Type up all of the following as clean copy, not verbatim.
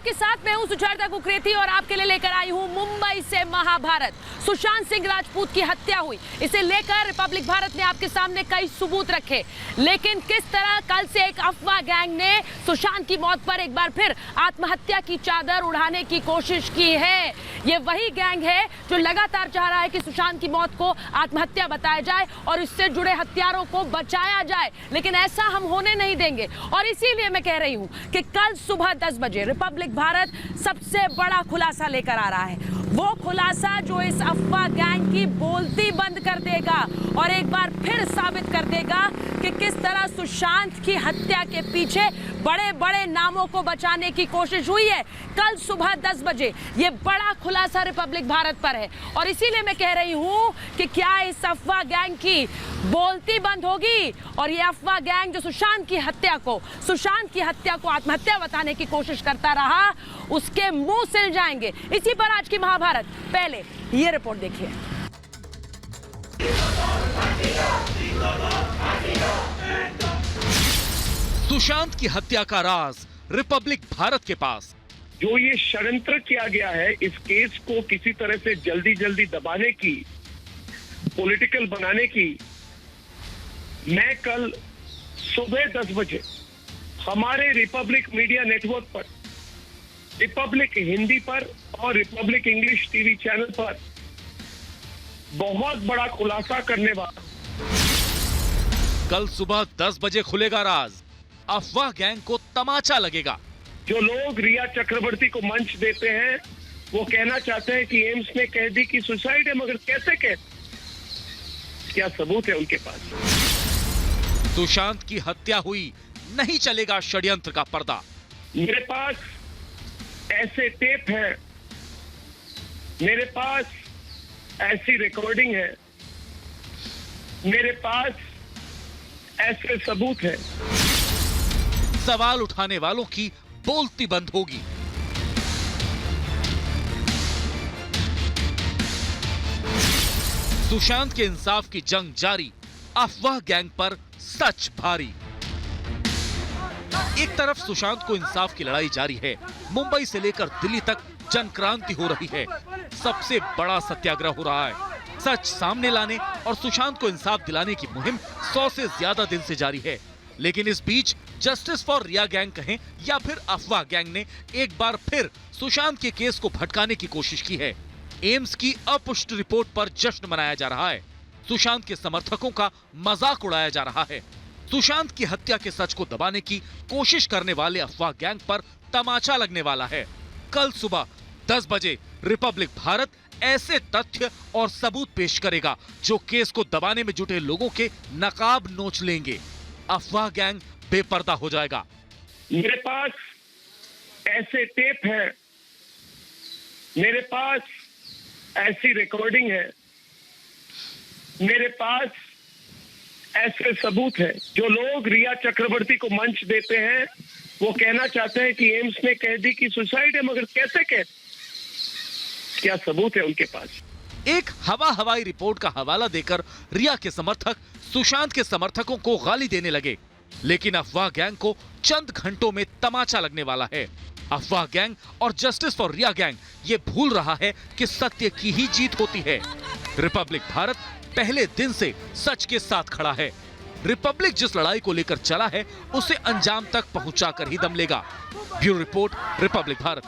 आपके साथ मैं हूं सुचेता कुकरेती और आपके लिए लेकर आई हूं मुंबई से महाभारत। सुशांत सिंह राजपूत की हत्या हुई, इसे लेकर रिपब्लिक भारत ने आपके सामने कई सबूत रखे, लेकिन किस तरह कल से एक अफवाह गैंग ने सुशांत की मौत पर एक बार फिर आत्महत्या की चादर उड़ाने की कोशिश की है। ये वही गैंग है जो लगातार चाह रहा है कि सुशांत की मौत को आत्महत्या बताया जाए और इससे जुड़े हत्यारों को बचाया जाए, लेकिन ऐसा हम होने नहीं देंगे। और इसीलिए मैं कह रही हूं कि कल सुबह 10 बजे रिपब्लिक भारत सबसे बड़ा खुलासा लेकर आ रहा है, वो खुलासा जो इस अफवाह गैंग की बोलती बंद कर देगा और एक बार फिर साबित कर देगा कि किस तरह सुशांत की हत्या के पीछे बड़े बड़े नामों को बचाने की कोशिश हुई है। कल सुबह 10 बजे ये बड़ा खुलासा रिपब्लिक भारत पर है और इसीलिए मैं कह रही हूं कि क्या इस अफवाह गैंग की बोलती बंद होगी और ये अफवाह गैंग जो सुशांत की हत्या को आत्महत्या बताने की कोशिश करता रहा, उसके मुंह सिल जाएंगे। इसी पर आज की महाभारत। पहले ये रिपोर्ट देखिए। सुशांत की हत्या का राज रिपब्लिक भारत के पास। जो ये षड्यंत्र किया गया है इस केस को किसी तरह से जल्दी दबाने की, पॉलिटिकल बनाने की, मैं कल सुबह 10 बजे हमारे रिपब्लिक मीडिया नेटवर्क पर, रिपब्लिक हिंदी पर और रिपब्लिक इंग्लिश टीवी चैनल पर बहुत बड़ा खुलासा करने वाला। कल सुबह 10 बजे खुलेगा राज, अफवाह गैंग को तमाचा लगेगा। जो लोग रिया चक्रवर्ती को मंच देते हैं वो कहना चाहते हैं कि एम्स ने कह दी कि सुसाइड है, मगर कैसे क्या सबूत है उनके पास? सुशांत की हत्या हुई, नहीं चलेगा षड्यंत्र का पर्दा। मेरे पास ऐसे टेप है, मेरे पास ऐसी रिकॉर्डिंग है, मेरे पास ऐसे सबूत है। सवाल उठाने वालों की बोलती बंद होगी। सुशांत के इंसाफ की जंग जारी, अफवाह गैंग पर सच भारी। एक तरफ सुशांत को इंसाफ की लड़ाई जारी है, मुंबई से लेकर दिल्ली तक जन क्रांति हो रही है, सबसे बड़ा सत्याग्रह हो रहा है। सच सामने लाने और सुशांत को इंसाफ दिलाने की मुहिम 100 से ज्यादा दिन से जारी है, लेकिन इस बीच जस्टिस फॉर रिया गैंग कहें या फिर अफवाह गैंग ने एक बार फिर सुशांत के केस को भटकाने की कोशिश की है। एम्स की अपुष्ट रिपोर्ट पर जश्न मनाया जा रहा है, सुशांत के समर्थकों का मजाक उड़ाया जा रहा है। सुशांत की हत्या के सच को दबाने की कोशिश करने वाले अफवाह गैंग पर तमाचा लगने वाला है। कल सुबह 10 बजे रिपब्लिक भारत ऐसे तथ्य और सबूत पेश करेगा जो केस को दबाने में जुटे लोगों के नकाब नोच लेंगे। अफवाह गैंग बेपर्दा हो जाएगा। मेरे पास ऐसे टेप है, मेरे पास ऐसी रिकॉर्डिंग है, मेरे पास ऐसे सबूत है। जो लोग रिया चक्रवर्ती को मंच देते हैं वो कहना चाहते हैं कि एम्स ने कह दी कि सुसाइड है, मगर कैसे क्या सबूत है उनके पास? एक हवाई रिपोर्ट का हवाला देकर रिया के समर्थक सुशांत के समर्थकों को गाली देने लगे, लेकिन अफवाह गैंग को चंद घंटों में तमाचा लगने वाला है। अफवाह गैंग और जस्टिस फॉर रिया गैंग ये भूल रहा है कि सत्य की ही जीत होती है। रिपब्लिक भारत पहले दिन से सच के साथ खड़ा है। रिपब्लिक जिस लड़ाई को लेकर चला है उसे अंजाम तक पहुंचाकर ही दम लेगा। Bureau report, Republic Bharat.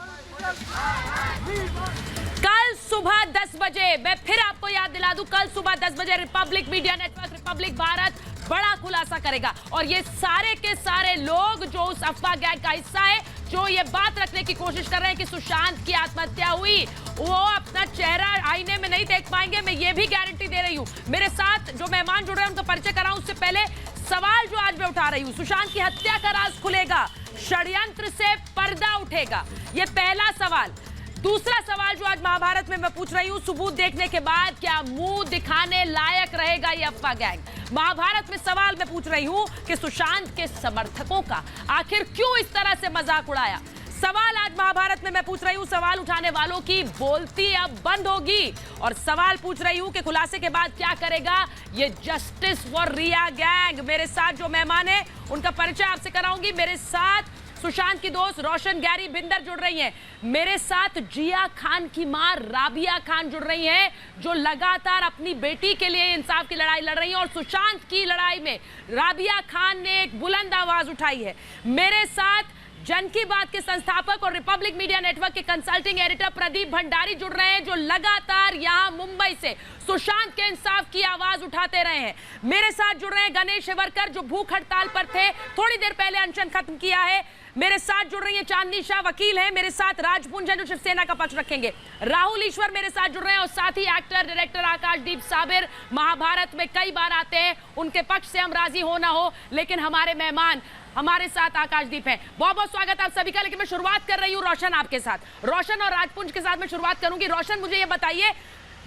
कल सुबह 10 बजे मैं फिर आपको याद दिला दूं, कल सुबह 10 बजे Republic media network Republic Bharat बड़ा खुलासा करेगा और ये सारे के सारे लोग जो उस अफवाह गैंग का हिस्सा है, जो ये बात रखने की कोशिश कर रहे हैं कि सुशांत की आत्महत्या हुई, वो अपना चेहरा आईने में नहीं देख पाएंगे। मैं ये भी गारंटी दे रही हूँ। मेरे साथ जो मेहमान जुड़ रहे हैं उनका परिचय कराऊं उससे पहले सवाल जो आज मैं उठा रही हूँ, सुशांत की हत्या का राज खुलेगा, षड्यंत्र से पर्दा उठेगा, ये पहला सवाल। दूसरा सवाल जो आज महाभारत में मैं पूछ रही हूँ, सबूत देखने के बाद क्या मुंह दिखाने लायक रहेगा ये अफवाह गैंग? महाभारत में सवाल मैं पूछ रही हूँ कि सुशांत के समर्थकों का आखिर क्यों इस तरह से मजाक उड़ाया? सवाल आज महाभारत में मैं पूछ रही हूँ, सवाल उठाने वालों की बोलती अब बंद होगी और सवाल पूछ रही हूँ कि खुलासे के बाद क्या करेगा ये जस्टिस फॉर रिया गैंग। मेरे साथ जो मेहमान है उनका परिचय आपसे कराऊंगी। मेरे साथ सुशांत की दोस्त रोशन गैरी बिंदर जुड़ रही हैं। मेरे साथ जिया खान की मां राबिया खान जुड़ रही हैं, जो लगातार अपनी बेटी के लिए इंसाफ की लड़ाई लड़ रही हैं और सुशांत की लड़ाई में राबिया खान ने एक बुलंद आवाज उठाई है। मेरे साथ जन की बात के संस्थापक और रिपब्लिक मीडिया नेटवर्क के कंसल्टिंग एडिटर प्रदीप भंडारी जुड़ रहे हैं, जो लगातार यहां मुंबई से सुशांत के इंसाफ की आवाज उठाते रहे हैं। मेरे साथ जुड़ रहे हैं गणेश हिवरकर, जो भूख हड़ताल पर थे, थोड़ी देर पहले अनशन खत्म किया है। मेरे साथ जुड़ रही है चांदनी शाह, वकील है। मेरे साथ राजपुंज है, जो शिवसेना का पक्ष रखेंगे। राहुल ईश्वर मेरे साथ जुड़ रहे हैं और साथ ही एक्टर डायरेक्टर आकाशदीप साबिर, महाभारत में कई बार आते हैं, उनके पक्ष से हम राजी हो ना हो, लेकिन हमारे मेहमान हमारे साथ आकाशदीप हैं। बहुत बहुत स्वागत आप सभी का। लेकिन मैं शुरुआत कर रही हूँ रोशन आपके साथ, रोशन और राजपुंज के साथ मैं शुरुआत करूंगी। रोशन, मुझे ये बताइए,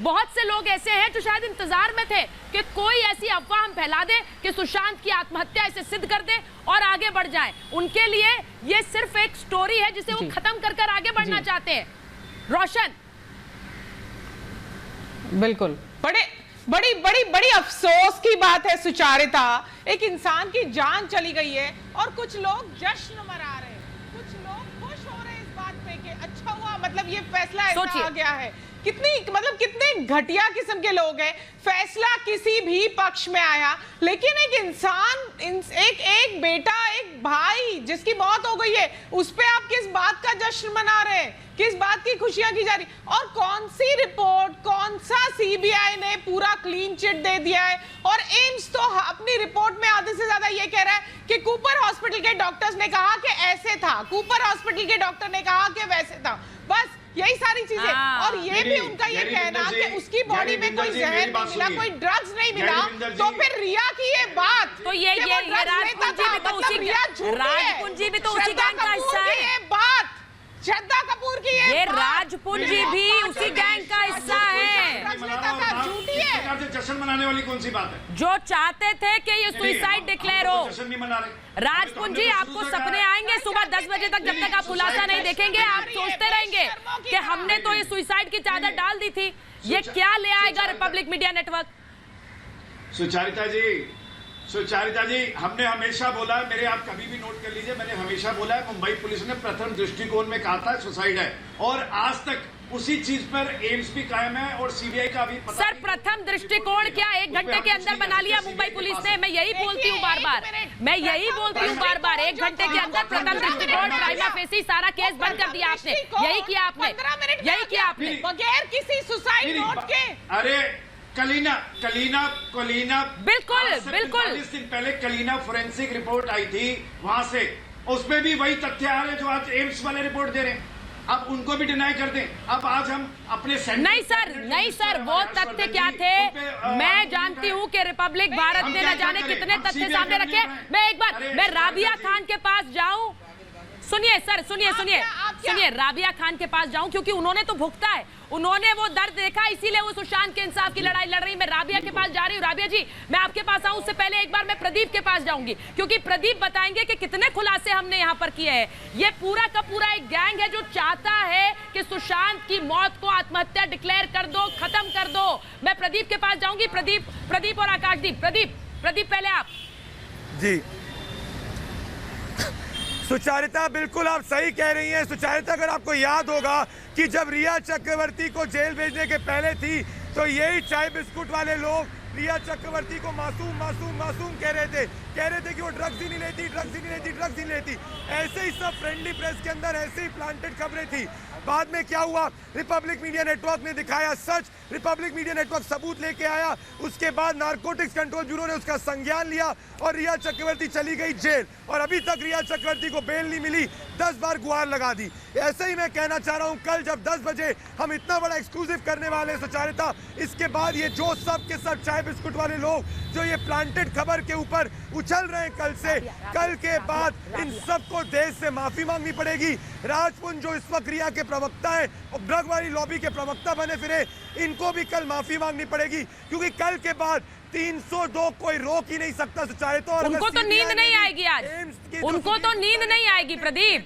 बहुत से लोग ऐसे हैं जो शायद इंतजार में थे कि कोई ऐसी अफवाह हम फैला दे कि सुशांत की आत्महत्या इसे सिद्ध कर दे और आगे बढ़ जाएं। उनके लिए ये सिर्फ एक स्टोरी है जिसे वो खत्म कर आगे बढ़ना चाहते हैं। रोशन। बिल्कुल, बड़ी अफसोस की बात है सुचारिता, एक इंसान की जान चली गई है और कुछ लोग जश्न मना रहे हैं, कुछ लोग खुश हो रहे हैं इस बात पे कि अच्छा हुआ, मतलब ये फैसला ऐसा आ गया है। कितने घटिया किस्म के लोग हैं। फैसला किसी भी पक्ष में आया, लेकिन एक इंसान, एक बेटा, एक भाई जिसकी मौत हो गई है, उस पे आप किस बात का जश्न मना रहे हैं, किस बात की खुशियां की जा रही? और कौन सी रिपोर्ट, कौन सा सीबीआई ने पूरा क्लीन चिट दे दिया है? और एम्स तो अपनी रिपोर्ट में आधे से ज्यादा ये कह रहा है कि कूपर हॉस्पिटल के डॉक्टर्स ने कहा कि ऐसे था, कूपर हॉस्पिटल के डॉक्टर ने कहा कि वैसे था, बस यही सारी चीजें। और ये भी उनका ये कहना कि उसकी बॉडी में कोई जहर नहीं मिला, कोई ड्रग्स नहीं मिला, तो फिर रिया की ये बात, तो ये राजपुंजी भी तो उसी गैंग का हिस्सा है। ये बात श्रद्धा कपूर की ये राजपुंजी भी उसी गैंग का हिस्सा है। झूठी है। जश्न मनाने वाली कौन सी बात है? जो चाहते थे कि ये सुसाइड डिक्लेयर हो। जश्न नहीं मना रहे। राजपुंजी, आपको सपने आएंगे सुबह 10 बजे तक, जब तक आप खुलासा नहीं देखेंगे आप सोचते रहेंगे कि हमने तो ये सुसाइड की चादर डाल दी थी। ये क्या ले आएगा रिपब्लिक मीडिया नेटवर्क? सुचारिता जी, हमने हमेशा बोला है, मेरे आप कभी भी नोट कर लीजिए, मैंने हमेशा बोला है, मुंबई पुलिस ने प्रथम दृष्टिकोण में कहा था सुसाइड है, और आज तक उसी चीज पर एम्स भी कायम है और सीबीआई का भी पता। सर, प्रथम दृष्टिकोण क्या 1 घंटे के अंदर बना लिया मुंबई पुलिस ने? मैं यही बोलती हूँ बार बार, 1 घंटे के अंदर प्रथम दृष्टिकोण, प्राइमा फेसी, सारा केस बंद कर दिया आपने। यही किया आपने बगैर किसी सुसाइड नोट के। अरे कलीना बिल्कुल 40 दिन पहले कलीना फोरेंसिक रिपोर्ट आई थी, वहां से उसमें भी वही तथ्य आ रहे जो आज एम्स वाले रिपोर्ट दे रहे हैं। अब उनको भी डिनाई कर दें। अब आज हम अपने नहीं सर, वो तथ्य क्या थे? मैं जानती हूँ कि रिपब्लिक भारत ने न जाने कितने तथ्य सामने रखे। मैं एक बार मैं राबिया खान के पास जाऊं, सुनिए राबिया खान के पास जाऊं, क्योंकि उन्होंने तो भुगता है, उन्होंने वो दर्द देखा, इसीलिए वो सुशांत के इंसाफ की लड़ाई लड़ रही। मैं राबिया के पास जा रही हूँ। राबिया जी, मैं आपके पास आऊं उससे पहले एक बार मैं प्रदीप के पास जाऊंगी, क्योंकि प्रदीप बताएंगे कि कितने खुलासे हमने यहाँ पर किए हैं। ये पूरा का पूरा एक गैंग है जो चाहता है कि सुशांत की मौत को आत्महत्या डिक्लेयर कर दो, खत्म कर दो। मैं प्रदीप के पास जाऊंगी। प्रदीप और आकाशदीप। प्रदीप पहले आप। जी सुचारिता, बिल्कुल आप सही कह रही हैं। सुचारिता, अगर आपको याद होगा कि जब रिया चक्रवर्ती को जेल भेजने के पहले थी, तो यही चाय बिस्कुट वाले लोग रिया चक्रवर्ती को मासूम कह रहे थे कि वो ड्रग्स ही नहीं लेती। ऐसे ही सब फ्रेंडली प्रेस के अंदर ऐसे ही प्लांटेड खबरें थी। बाद में क्या हुआ? रिपब्लिक मीडिया नेटवर्क ने दिखाया सच, रिपब्लिक मीडिया नेटवर्क सबूत लेके आया। उसके बाद नारकोटिक्स कंट्रोल ब्यूरो ने उसका संज्ञान लिया और रिया चक्रवर्ती चली गई जेल, और अभी तक रिया चक्रवर्ती को बेल नहीं मिली। 10 बार गुहार लगा दी। ऐसे ही मैं कहना चाह रहा हूं, कल जब 10 बजे हम इतना बड़ा एक्सक्लूसिव करने वाले सुचारिता, इसके बाद ये जो सब के सब चाय बिस्कुट वाले लोग जो ये प्लांटेड खबर के ऊपर उछल रहे हैं कल के बाद इन सबको देश से माफी मांगनी पड़ेगी। राजपुंज जो इस वक्त रिया के प्रवक्ता है और ड्रग वाली लॉबी के प्रवक्ता बने फिरे, इनको भी कल माफी मांगनी पड़ेगी, क्योंकि कल के बाद 302 कोई रोक ही नहीं सकता सुचारिता। और उनको तो नींद नहीं आएगी आज, उनको तो नींद नहीं आएगी। प्रदीप,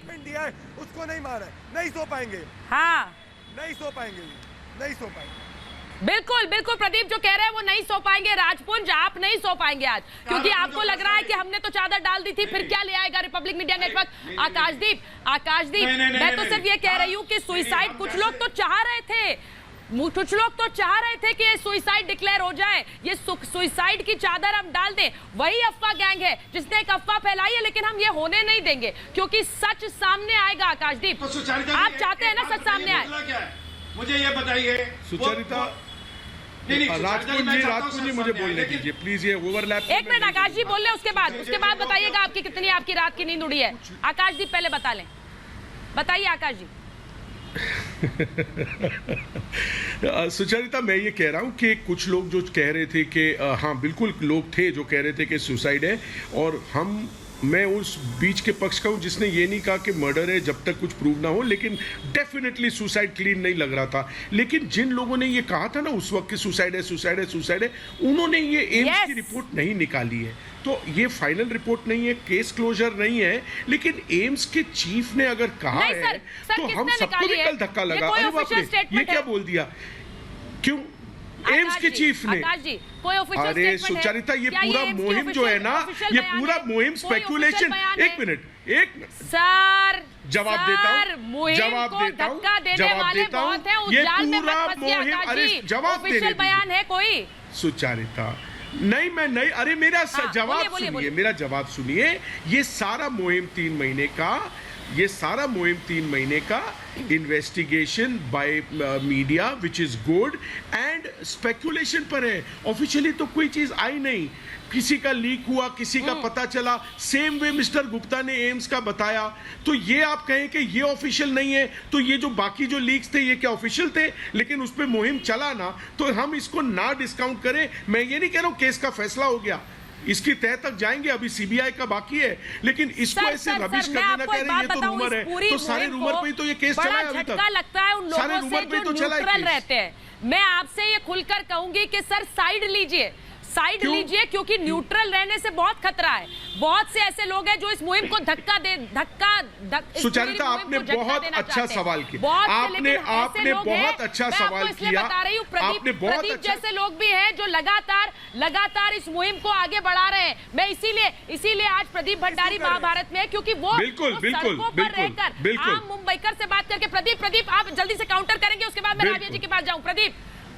उसको नहीं मारा है, नहीं सो पाएंगे। हाँ, नहीं सो पाएंगे। बिल्कुल बिल्कुल प्रदीप जो कह रहे हैं वो नहीं सो पाएंगे। राजपुंज आप नहीं सो पाएंगे आज, क्योंकि आपको लग रहा है कि हमने तो चादर डाल दी थी, फिर क्या ले आएगा रिपब्लिक मीडिया नेटवर्क। आकाशदीप मैं तो सिर्फ ये कह रही हूँ कि सुसाइड कुछ लोग तो चाह रहे थे, कुछ लोग तो चाह रहे थे कि सुसाइड डिक्लेयर हो जाए, ये सुसाइड की चादर हम डाल दें। वही अफवाह गैंग है जिसने एक अफवाह फैलाई है, लेकिन हम ये होने नहीं देंगे क्योंकि सच सामने आएगा। आकाशदीप आप चाहते हैं ना सच सामने आए? मुझे ये बताइए सुचरिता, राजपूत जी मुझे बोलने दीजिए प्लीज, ये ओवरलैप। एक मिनट आकाश जी बोल ले, उसके बाद बताइएगा आपकी कितनी आपकी रात की नींद उड़ी है। आकाश जी पहले बता लें, बताइए आकाश जी। सुचरिता मैं ये कह रहा हूँ कि कुछ लोग जो कह रहे थे कि हाँ बिल्कुल लोग थे जो कह रहे थे कि सुसाइड है, और मैं उस बीच के पक्ष का हूँ जिसने ये नहीं कहा कि मर्डर है जब तक कुछ प्रूव ना हो, लेकिन डेफिनेटली सुसाइड क्लीन नहीं लग रहा था। लेकिन जिन लोगों ने ये कहा था ना उस वक्त कि सुसाइड है, उन्होंने ये एम्स की रिपोर्ट नहीं निकाली है। तो ये फाइनल रिपोर्ट नहीं है, केस क्लोजर नहीं है, लेकिन एम्स के चीफ ने अगर कहा है तो हम सबको भी कल धक्का लगा, अरे बाप रे ये क्या बोल दिया, क्यों एम्स के चीफ ने। अरे सुचरिता ये पूरा मुहिम जो है ना, ये पूरा मुहिम स्पेकुलेशन। एक मिनट सर जवाब देता हूँ, ये पूरा मुहिम, अरे जवाब देने बयान है कोई सुचरिता नहीं, मैं नहीं, अरे मेरा जवाब सुनिए, मेरा जवाब सुनिए। ये सारा मुहिम 3 महीने का investigation by media which is good and speculation पर है। ऑफिशियली तो कोई चीज आई नहीं, किसी का लीक हुआ, किसी का पता चला, सेम वे मिस्टर गुप्ता ने एम्स का बताया। तो ये आप कहें कि ये ऑफिशियल नहीं है, तो ये जो बाकी जो लीक्स थे ये क्या ऑफिशियल थे? लेकिन उस पर मुहिम चला ना, तो हम इसको ना डिस्काउंट करें। मैं ये नहीं कह रहा हूं केस का फैसला हो गया, इसकी तह तक जाएंगे, अभी सीबीआई का बाकी है, लेकिन इसको ऐसे रबिश कर देना कह रहे हैं ये तो रूमर है, तो सारे रूमर पे ही तो ये केस चला है अभी तक। लगता है उन लोगों से जो न्यूट्रल रहते हैं। मैं आपसे ये खुलकर कहूंगी कि सर साइड लीजिए, क्योंकि न्यूट्रल रहने से बहुत खतरा है। बहुत से ऐसे लोग हैं जो इस मुहिम को सुचरिता आपने बहुत अच्छा सवाल किया, आपने बहुत अच्छा सवाल किया। आपने बहुत जैसे लोग भी हैं जो लगातार इस मुहिम को आगे बढ़ा रहे हैं। मैं इसीलिए आज प्रदीप भंडारी महाभारत में है, क्योंकि वो सड़कों पर रहकर आम मुंबईकर से बात करके। प्रदीप आप जल्दी से काउंटर करेंगे, उसके बाद मैं राबिया जी के पास जाऊं।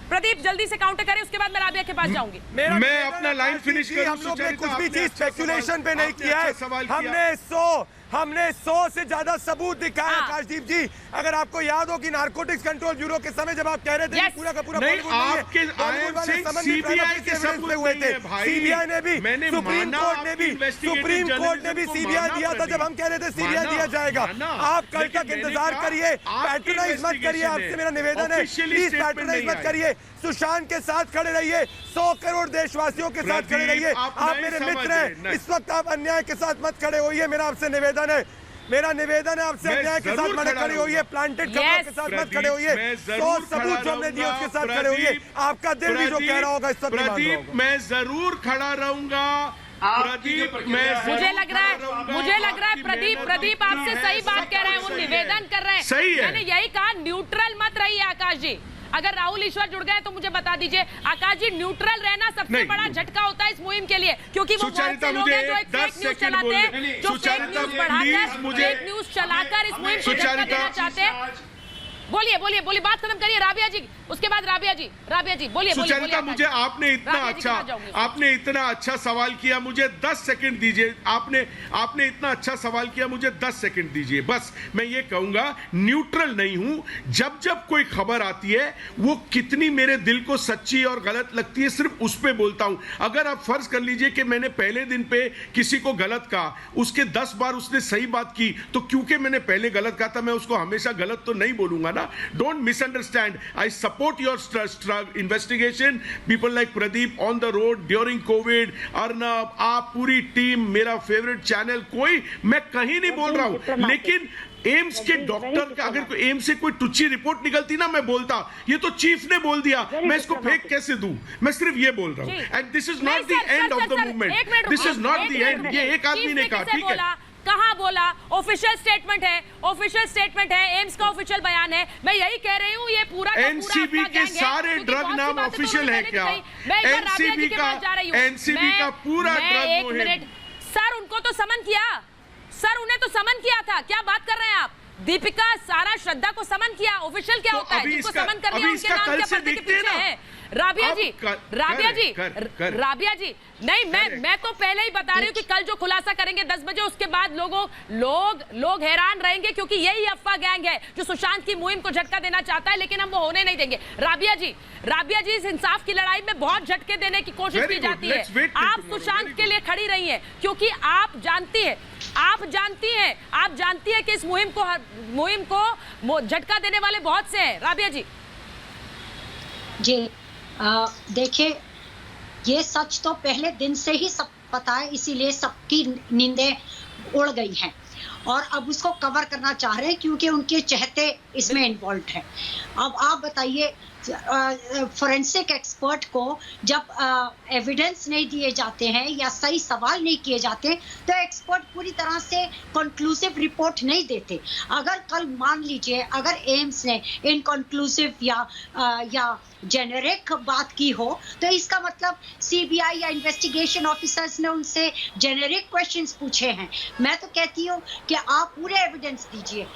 प्रदीप जल्दी से काउंटर करें, उसके बाद मैं राबिया के पास जाऊंगी। मैं अपना लाइन फिनिश करूं। हम लोग ने कुछ भी चीज स्पेकुलेशन पे नहीं किया है। हमने 100 से ज्यादा सबूत दिखाया। आकाशदीप जी अगर आपको याद हो कि नारकोटिक्स कंट्रोल ब्यूरो के समय जब आप कह रहे थे पूरा का पूरा सीबीआई के सबूत हुए थे, सीबीआई ने भी, सुप्रीम कोर्ट ने भी सीबीआई दिया था जब हम कह रहे थे सीबीआई दिया जाएगा। आप कल तक इंतजार करिए, पैट्रोनाइज मत करिए, आपसे मेरा निवेदन है प्लीज पैट्रोनाइज मत करिए। सुशांत के साथ खड़े रहिए, 100 करोड़ देशवासियों के साथ खड़े रहिए। आप मेरे मित्र हैं, इस वक्त आप अन्याय के साथ मत खड़े होइए। मेरा आपसे निवेदन है आपसे अन्याय के साथ मत खड़े होइए, प्लांटेड खबरों के साथ मत खड़े होइए। 100 सबूत जो हमने दिए उसके साथ खड़े होइए। आपका दिल भी जो कह रहा होगा इस सब प्रदीप मैं जरूर खड़ा रहूंगा। मुझे लग रहा है प्रदीप आपसे सही बात कह रहे हैं, वो निवेदन कर रहे हैं। सही है, मैंने यही कहा न्यूट्रल मत रहिए। आकाश जी अगर राहुल ईश्वर जुड़ गए तो मुझे बता दीजिए। आकाश जी न्यूट्रल रहना सबसे बड़ा झटका होता है इस मुहिम के लिए, क्योंकि वो बहुत से लोग हैं जो एक फेक न्यूज चलाते हैं, जो फेक न्यूज बढ़ाकर, फेक न्यूज चलाकर इस मुहिम को झटका देना चाहते हैं। बोलिए बात खत्म करिए राबिया जी, उसके बाद राबिया जी बोलिए। सुचरिता मुझे आपने इतना अच्छा सवाल किया, मुझे 10 सेकंड दीजिए। आपने इतना अच्छा सवाल किया, मुझे 10 सेकंड दीजिए बस। मैं ये कहूंगा न्यूट्रल नहीं हूं। जब कोई खबर आती है वो कितनी मेरे दिल को सच्ची और गलत लगती है सिर्फ उस पे बोलता हूं। अगर आप फर्ज कर लीजिए कि मैंने पहले दिन पे किसी को गलत कहा, उसके 10 बार उसने सही बात की, तो क्योंकि मैंने पहले गलत कहा था मैं उसको हमेशा गलत तो नहीं बोलूंगा। Don't misunderstand. I support your investigation. People like Pradeep on the road during COVID, Arnab, आप पूरी टीम, मेरा फेवरेट चैनल, कोई मैं कहीं नहीं बोल रहा हूं, लेकिन एम्स के डॉक्टर का अगर एम्स से कोई टुच्ची रिपोर्ट निकलती ना मैं बोलता, ये तो चीफ ने बोल दिया, मैं इसको फेक कैसे दूं? मैं सिर्फ ये बोल रहा हूं। And this is not the end of the movement, this is not the end. ये एक आदमी ने कहा, ठीक है कहां बोला? ऑफिशियल स्टेटमेंट है, एम्स का ऑफिशियल बयान है। मैं यही कह रही हूं, ये पूरा एनसीबी के सारे ड्रग नाम ऑफिशियल है क्या? एनसीबी का पूरा ड्रग एक मिनट सर, उनको तो समन किया सर, उन्हें तो समन किया था। क्या बात कर रहे हैं आप? दीपिका, सारा, श्रद्धा को समन किया। ऑफिशियल क्या होता है? जिसको समन कर दिया उनके नाम क्या पर्दे के पीछे है? राबिया जी, नहीं, मैं तो पहले ही बता रही हूँ कि कल जो खुलासा करेंगे 10 बजे, उसके बाद लोग हैरान रहेंगे, क्योंकि यही अफवाह गैंग है जो सुशांत की मुहिम को झटका देना चाहता है, लेकिन हम वो होने नहीं देंगे। राबिया जी, इस इंसाफ की लड़ाई में बहुत झटके देने की कोशिश की जाती है। आप सुशांत के लिए खड़ी रही हैं, क्योंकि आप जानती हैं कि इस मुहिम को झटका देने वाले बहुत से हैं। राबिया जी, देखिए, ये सच तो पहले दिन से ही सब पता है, इसीलिए सबकी नींदें उड़ गई हैं और अब उसको कवर करना चाह रहे हैं, क्योंकि उनके चहेते इसमें इन्वॉल्व हैं। अब आप बताइए, फोरेंसिक एक्सपर्ट को जब एविडेंस नहीं दिए जाते हैं या सही सवाल नहीं किए जाते, तो एक्सपर्ट पूरी तरह से कंक्लूसिव रिपोर्ट नहीं देते। अगर कल मान लीजिए अगर एम्स ने इनकंक्लूसिव या जेनेरिक बात की हो, तो इसका मतलब सीबीआई या इन्वेस्टिगेशन ऑफिसर्स ने उनसे जेनेरिक क्वेश्चंस पूछे हैं। मैं तो कहती हूँ कि आप पूरे एविडेंस दीजिए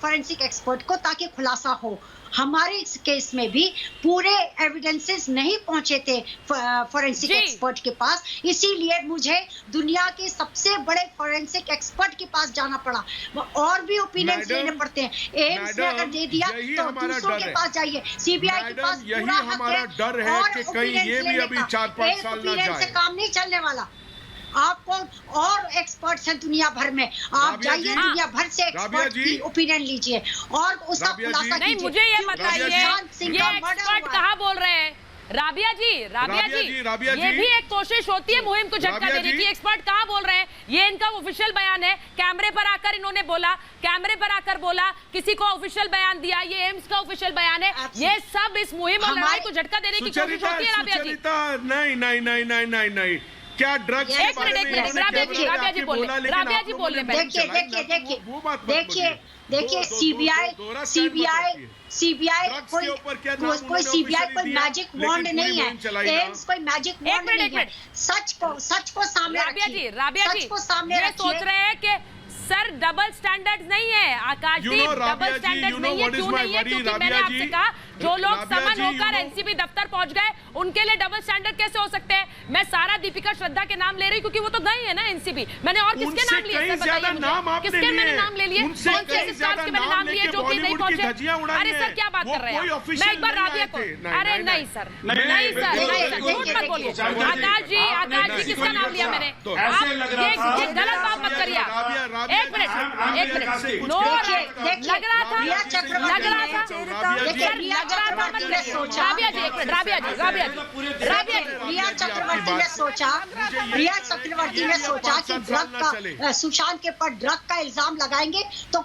फोरेंसिक एक्सपर्ट को, ताकि खुलासा हो। हमारे इस केस में भी पूरे एविडेंसेस नहीं पहुंचे थे फोरेंसिक एक्सपर्ट के पास, इसीलिए मुझे दुनिया के सबसे बड़े फोरेंसिक एक्सपर्ट के पास जाना पड़ा। और भी ओपिनियंस लेने पड़ते हैं। एम्स ने अगर दे दिया तो दूसरों के पास जाइए, सीबीआई के पास पूरा हक है। डर है कि कहीं ये भी अभी 4-5 साल ना जाए। से काम नहीं चलने वाला। आपको और एक्सपर्ट्स हैं दुनिया भर में, आप जाइए दुनिया भर से एक्सपर्ट की ओपिनियन लीजिए और उसका खुलासा कीजिए। नहीं, मुझे ये बताइए, ये एक्सपर्ट कहाँ बोल रहे हैं? राबिया जी, ये भी एक कोशिश होती है मुहिम को झटका देने की। एक्सपर्ट कहाँ बोल रहे हैं? ये इनका ऑफिशियल बयान है। कैमरे पर आकर इन्होंने बोला, किसी को ऑफिशियल बयान दिया, ये एम्स का ऑफिशियल बयान है। ये सब इस मुहिम और लड़ाई को झटका देने की कोशिश होती है। राबिया जी, नहीं, क्या ड्रग्स देखिए सीबीआई कोई मैजिक वॉन्ड नहीं है। एम्स कोई मैजिक वॉन्ड नहीं है। सच को सामने रखिए। राबिया जी सोच रहे हैं कि सर डबल स्टैंडर्ड नहीं है। आकाश जी, डबल स्टैंडर्ड नहीं है। क्यों नहीं है? क्योंकि मैंने आपसे कहा, जो लोग समन होकर एनसीबी दफ्तर पहुंच गए, उनके लिए डबल स्टैंडर्ड कैसे हो सकते हैं? मैं सारा, दीपिका, श्रद्धा के नाम ले रही, क्योंकि वो तो गई है ना एनसीबी। मैंने और किसके नाम लिए? सर बताइए मुझे, किसके मैंने नाम ले लिए? कौन से स्टाफ के मैंने नाम लिए जो कि नहीं पहुंचे? अरे सर, क्या बात कर रहे हैं? मैं एक बार राबिया को, अरे नहीं सर, झूठ मत बोलिए। आकाश जी, किसका नाम लिया मैंने? ये गलत बात मत करिए। एक मिनट, लग रहा था रिया चक्रवर्ती ने सोचा कि ड्रग का, सुशांत के ऊपर ड्रग का इल्जाम लगाएंगे तो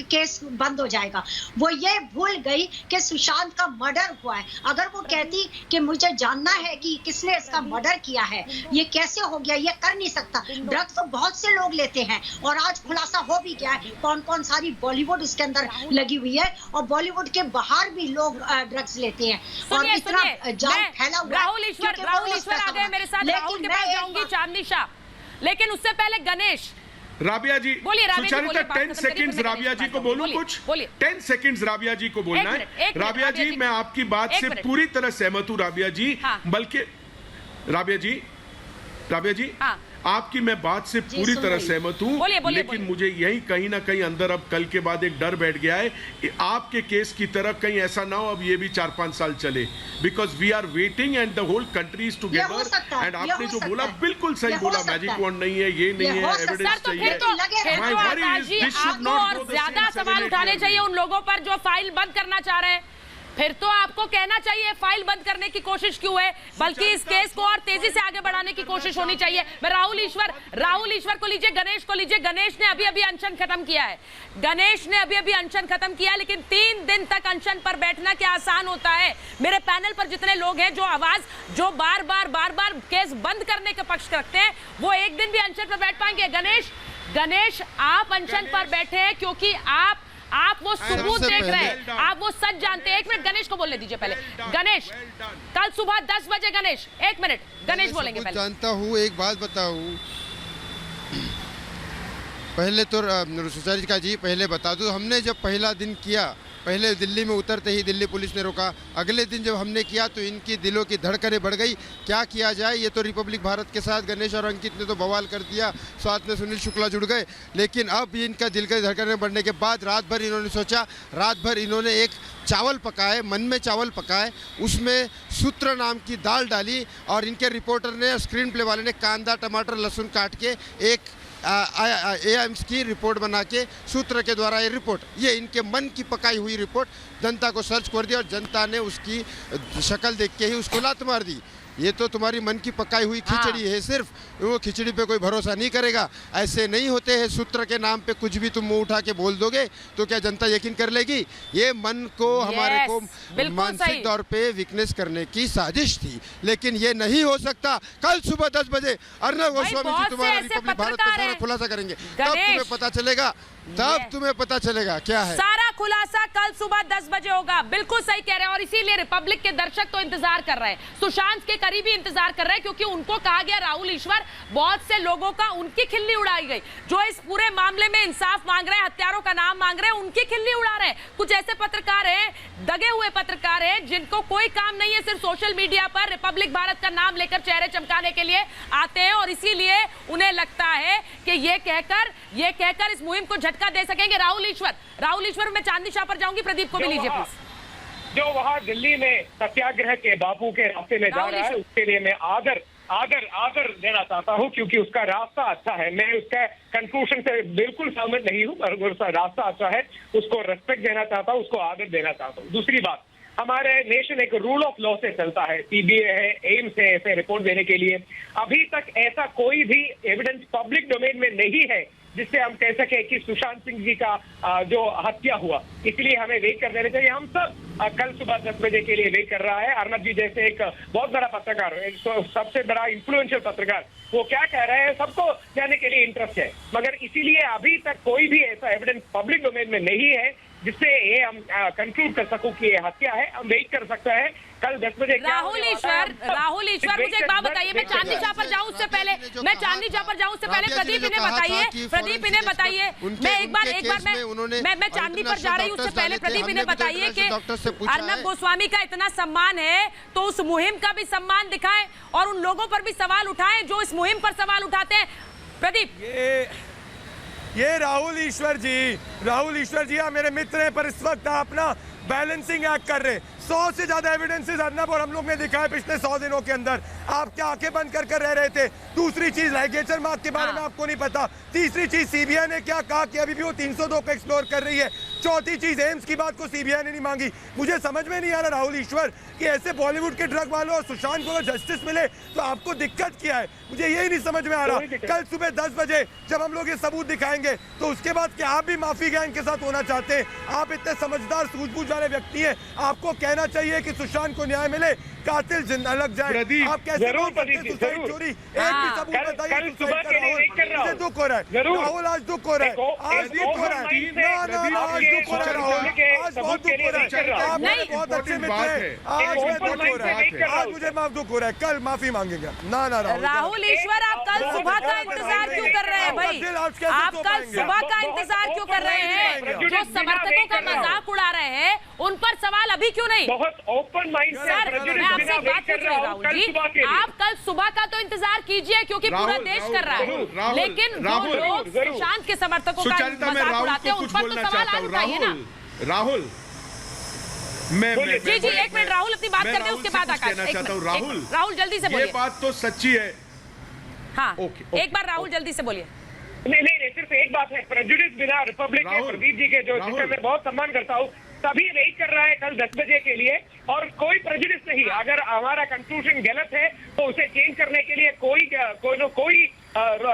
केस बंद हो जाएगा। वो ये भूल गई कि सुशांत का मर्डर हुआ है। अगर वो कहती कि मुझे जानना है कि किसने इसका मर्डर किया है, ये कैसे हो गया, ये कर नहीं सकता। ड्रग्स तो बहुत से लोग लेते हैं और आज खुलासा हो भी गया है कौन सारी बॉलीवुड इसके अंदर लगी हुई है, और बॉलीवुड के बाहर भी लोग ड्रग्स लेते हैं। और इतना जाल फैला हुआ है। राहुल ईश्वर आ गए मेरे साथ। राहुल के पास जाऊंगी, चांदनी शाह, लेकिन उससे पहले गणेश। राबिया जी, सुचारिता 10 सेकंड्स राबिया जी को बोलूं कुछ? 10 सेकंड्स राबिया जी को बोलना है। राबिया जी, मैं आपकी बात से पूरी तरह सहमत हूं राबिया जी, बल्कि राबिया जी आपकी मैं बात से पूरी तरह सहमत हूं, लेकिन मुझे यही कहीं ना कहीं अंदर अब कल के बाद एक डर बैठ गया है कि आपके केस की तरह कहीं ऐसा ना हो अब ये भी 4-5 साल चले, because we are waiting and the whole country is together. And आपने जो बोला बिल्कुल सही बोला, मैजिक वॉन्ड नहीं है, ये नहीं है, एविडेंस चाहिए। My worry is this should not go the ज्यादा सवाल उठाने चाहिए उन लोगों पर जो फाइल बंद करना चाह रहे हैं। फिर तो आपको कहना चाहिए फाइल बंद करने की कोशिश क्यों है, बल्कि इस केस को और तेजी से आगे बढ़ाने की कोशिश होनी चाहिए। मैं राहुल ईश्वर को लीजिए, गणेश को लीजिए। गणेश ने अभी अनशन खत्म किया है, लेकिन 3 दिन तक अनशन पर बैठना क्या आसान होता है? मेरे पैनल पर जितने लोग हैं जो बार बार केस बंद करने के पक्ष रखते हैं, वो एक दिन भी अनशन पर बैठ पाएंगे? गणेश, गणेश, आप अनशन पर बैठे हैं क्योंकि आप वो सबूत देख रहे हैं, आप वो सच जानते हैं। 1 मिनट गणेश को बोलने दीजिए पहले। गणेश, कल सुबह 10 बजे गणेश, 1 मिनट गणेश बोलेंगे पहले। जानता हूँ, एक बात बताऊँ, पहले तो सुचरिता जी पहले बता दूं, हमने जब पहला दिन किया, पहले दिल्ली में उतरते ही दिल्ली पुलिस ने रोका, अगले दिन जब हमने किया तो इनकी दिलों की धड़कनें बढ़ गई। क्या किया जाए, ये तो रिपब्लिक भारत के साथ गणेश और अंकित ने तो बवाल कर दिया, साथ में सुनील शुक्ला जुड़ गए, लेकिन अब इनका दिल की धड़कनें बढ़ने के बाद रात भर इन्होंने सोचा, रात भर इन्होंने एक चावल पकाए, मन में चावल पकाए, उसमें सूत्र नाम की दाल डाली और इनके रिपोर्टर ने, स्क्रीन प्ले वाले ने कांदा टमाटर लहसुन काट के एक एम्स की रिपोर्ट बना के सूत्र के द्वारा ये इनके मन की पकाई हुई रिपोर्ट जनता को सर्च कर दिया और जनता ने उसकी शक्ल देख के ही उसको लात मार दी। ये तो तुम्हारी मन की पकाई हुई खिचड़ी है, सिर्फ वो खिचड़ी पे कोई भरोसा नहीं करेगा। ऐसे नहीं होते हैं, सूत्र के नाम पे कुछ भी तुम मुंह उठा के बोल दोगे तो क्या जनता यकीन कर लेगी? ये मन को हमारे को मानसिक तौर पे वीकनेस करने की साजिश थी, लेकिन ये नहीं हो सकता। कल सुबह 10 बजे अर्नब गोस्वामी जी तुम्हारा रिपब्लिक भारत का सारा खुलासा करेंगे, तब तुम्हें पता चलेगा, तब तुम्हें पता चलेगा क्या है। सारा खुलासा कल सुबह 10 बजे होगा। बिल्कुल सही कह रहे हैं, और इसीलिए रिपब्लिक के दर्शक तो इंतजार कर रहे हैं, सुशांत के करीबी इंतजार कर रहे हैं, क्योंकि उनको कहा गया, राहुल ईश्वर, बहुत से लोगों का उनकी खिल्ली उड़ाई गई, जो इस पूरे मामले में इंसाफ मांग रहे हैं, हत्यारों का नाम मांग रहे हैं, उनकी खिल्ली उड़ा रहे हैं। कुछ ऐसे पत्रकार हैं, दगे हुए पत्रकार हैं, जिनको कोई काम नहीं है, सिर्फ सोशल मीडिया पर रिपब्लिक भारत का नाम लेकर चेहरे चमकाने के लिए आते हैं, और इसीलिए उन्हें लगता है कि ये कहकर इस मुहिम को झटका दे सकेंगे। राहुल ईश्वर, मैं चांदनी शाह पर जाऊंगी, प्रदीप को भी लीजिए प्लीज। जो वहां दिल्ली में सत्याग्रह के बापू के रास्ते में जा रहा है, उसके लिए मैं आदर देना चाहता हूं, क्योंकि उसका रास्ता अच्छा है। मैं उसका कंक्लूजन से बिल्कुल सहमत नहीं हूं, पर उसका रास्ता अच्छा है, उसको रेस्पेक्ट देना चाहता हूं, उसको आदर देना चाहता हूं। दूसरी बात, हमारे नेशन एक रूल ऑफ लॉ से चलता है, सीबीआई है, एम्स है, ऐसे रिपोर्ट देने के लिए। अभी तक ऐसा कोई भी एविडेंस पब्लिक डोमेन में नहीं है जिससे हम कह सके कि सुशांत सिंह जी का जो हत्या हुआ, इसलिए हमें वेट कर देना चाहिए। हम सब कल सुबह 10 बजे के लिए वेट कर रहा है। अर्नब जी जैसे एक बहुत बड़ा पत्रकार, सबसे बड़ा इन्फ्लुएंशियल पत्रकार, वो क्या कह रहे हैं सबको जानने के लिए इंटरेस्ट है, मगर इसीलिए अभी तक कोई भी ऐसा एविडेंस पब्लिक डोमेन में नहीं है जिससे ये हम कंक्लूड कर सकूं कि ये हत्या है। हम वेट कर सकते हैं कल 10 बजे। राहुल ईश्वर, मुझे एक बात बताइए, मैं चांदनी शाह पर जाऊं उससे पहले, प्रदीप इन्हें बताइए, मैं एक बार मैं चांदनी पर जा रही हूं, उससे पहले प्रदीप इन्हें बताइए कि अर्नब गोस्वामी का इतना सम्मान है तो उस मुहिम का भी सम्मान दिखाएं और उन लोगों पर भी सवाल उठाएं जो इस मुहिम पर सवाल उठाते हैं। प्रदीप, ये राहुल ईश्वर जी आप मेरे मित्र हैं, पर इस वक्त आप ना बैलेंसिंग एक्ट कर रहे हैं। 100 से ज्यादा एविडेंसेस अर्नब और हम लोग ने दिखाए पिछले 100 दिनों के अंदर। आप क्या आंखें बंद कर रह रहे थे? दूसरी चीज, लाइगेचर मार्क के बारे में आपको नहीं पता। तीसरी चीज, सीबीआई ने क्या कहा कि अभी भी वो 302 को एक्सप्लोर कर रही है। चौथी चीज, एम्स की बात को सीबीआई ने नहीं मांगी। मुझे समझ में नहीं आ रहा राहुल ईश्वर कि ऐसे बॉलीवुड के ड्रग वालों और सुशांत को जस्टिस मिले तो आपको दिक्कत क्या है? मुझे यही नहीं समझ में आ रहा। कल सुबह 10 बजे जब हम लोग ये सबूत दिखाएंगे तो उसके बाद क्या आप भी माफी गैंग के साथ होना चाहते हैं? आप इतने समझदार सूझबूझ वाले व्यक्ति हैं, आपको कहना चाहिए कि सुशांत को न्याय मिले, कातिल जिंदा लग जाए। आप कैसे बोल सकते हैं सुसाइड चोरी? एक भी सबूत बताइए सुसाइड का। राहुल, दुख हो रहा है राहुल, आज दुख हो रहा है, आज दुख हो रहा है, आज दुख हो रहा है राहुल, आज बहुत दुख हो रहा है। आप मेरे बहुत अच्छे मित्र हैं, आज मैं दुख हो रहा है, आज मुझे दुख हो रहा है, कल माफी मांगेगा। ना राहुल ईश्वर, आप कल सुबह का इंतजार क्यों कर रहे हैं भाई? आप कल सुबह का इंतजार क्यों कर रहे हैं? जो समर्थकों का मजाक उड़ा रहे हैं उन पर सवाल अभी क्यों नहीं? बहुत ओपन माइंड से मैं आपसे एक बात पूछ रही हूँ राहुल जी, आप कल सुबह का तो इंतजार कीजिए क्योंकि पूरा देश कर रहा है, लेकिन जो लोग सुशांत के समर्थकों का मजाक उड़ाते हैं उन पर तो सवाल आज उठाइए ना। राहुल, जी 1 मिनट राहुल अपनी बात करते हैं, उसके बाद आकाश। राहुल जल्दी से बोलिए। ये बात तो सच्ची है। हाँ, एक बार राहुल जल्दी से बोलिए। नहीं, सिर्फ एक बात है, प्रेजुडिस बिना रिपब्लिक के प्रदीप जी के, जो जिसे मैं बहुत सम्मान करता हूँ, सभी वेट कर रहा है कल 10 बजे के लिए, और कोई प्रेजुडिस नहीं। अगर हमारा कंक्लूजन गलत है तो उसे चेंज करने के लिए कोई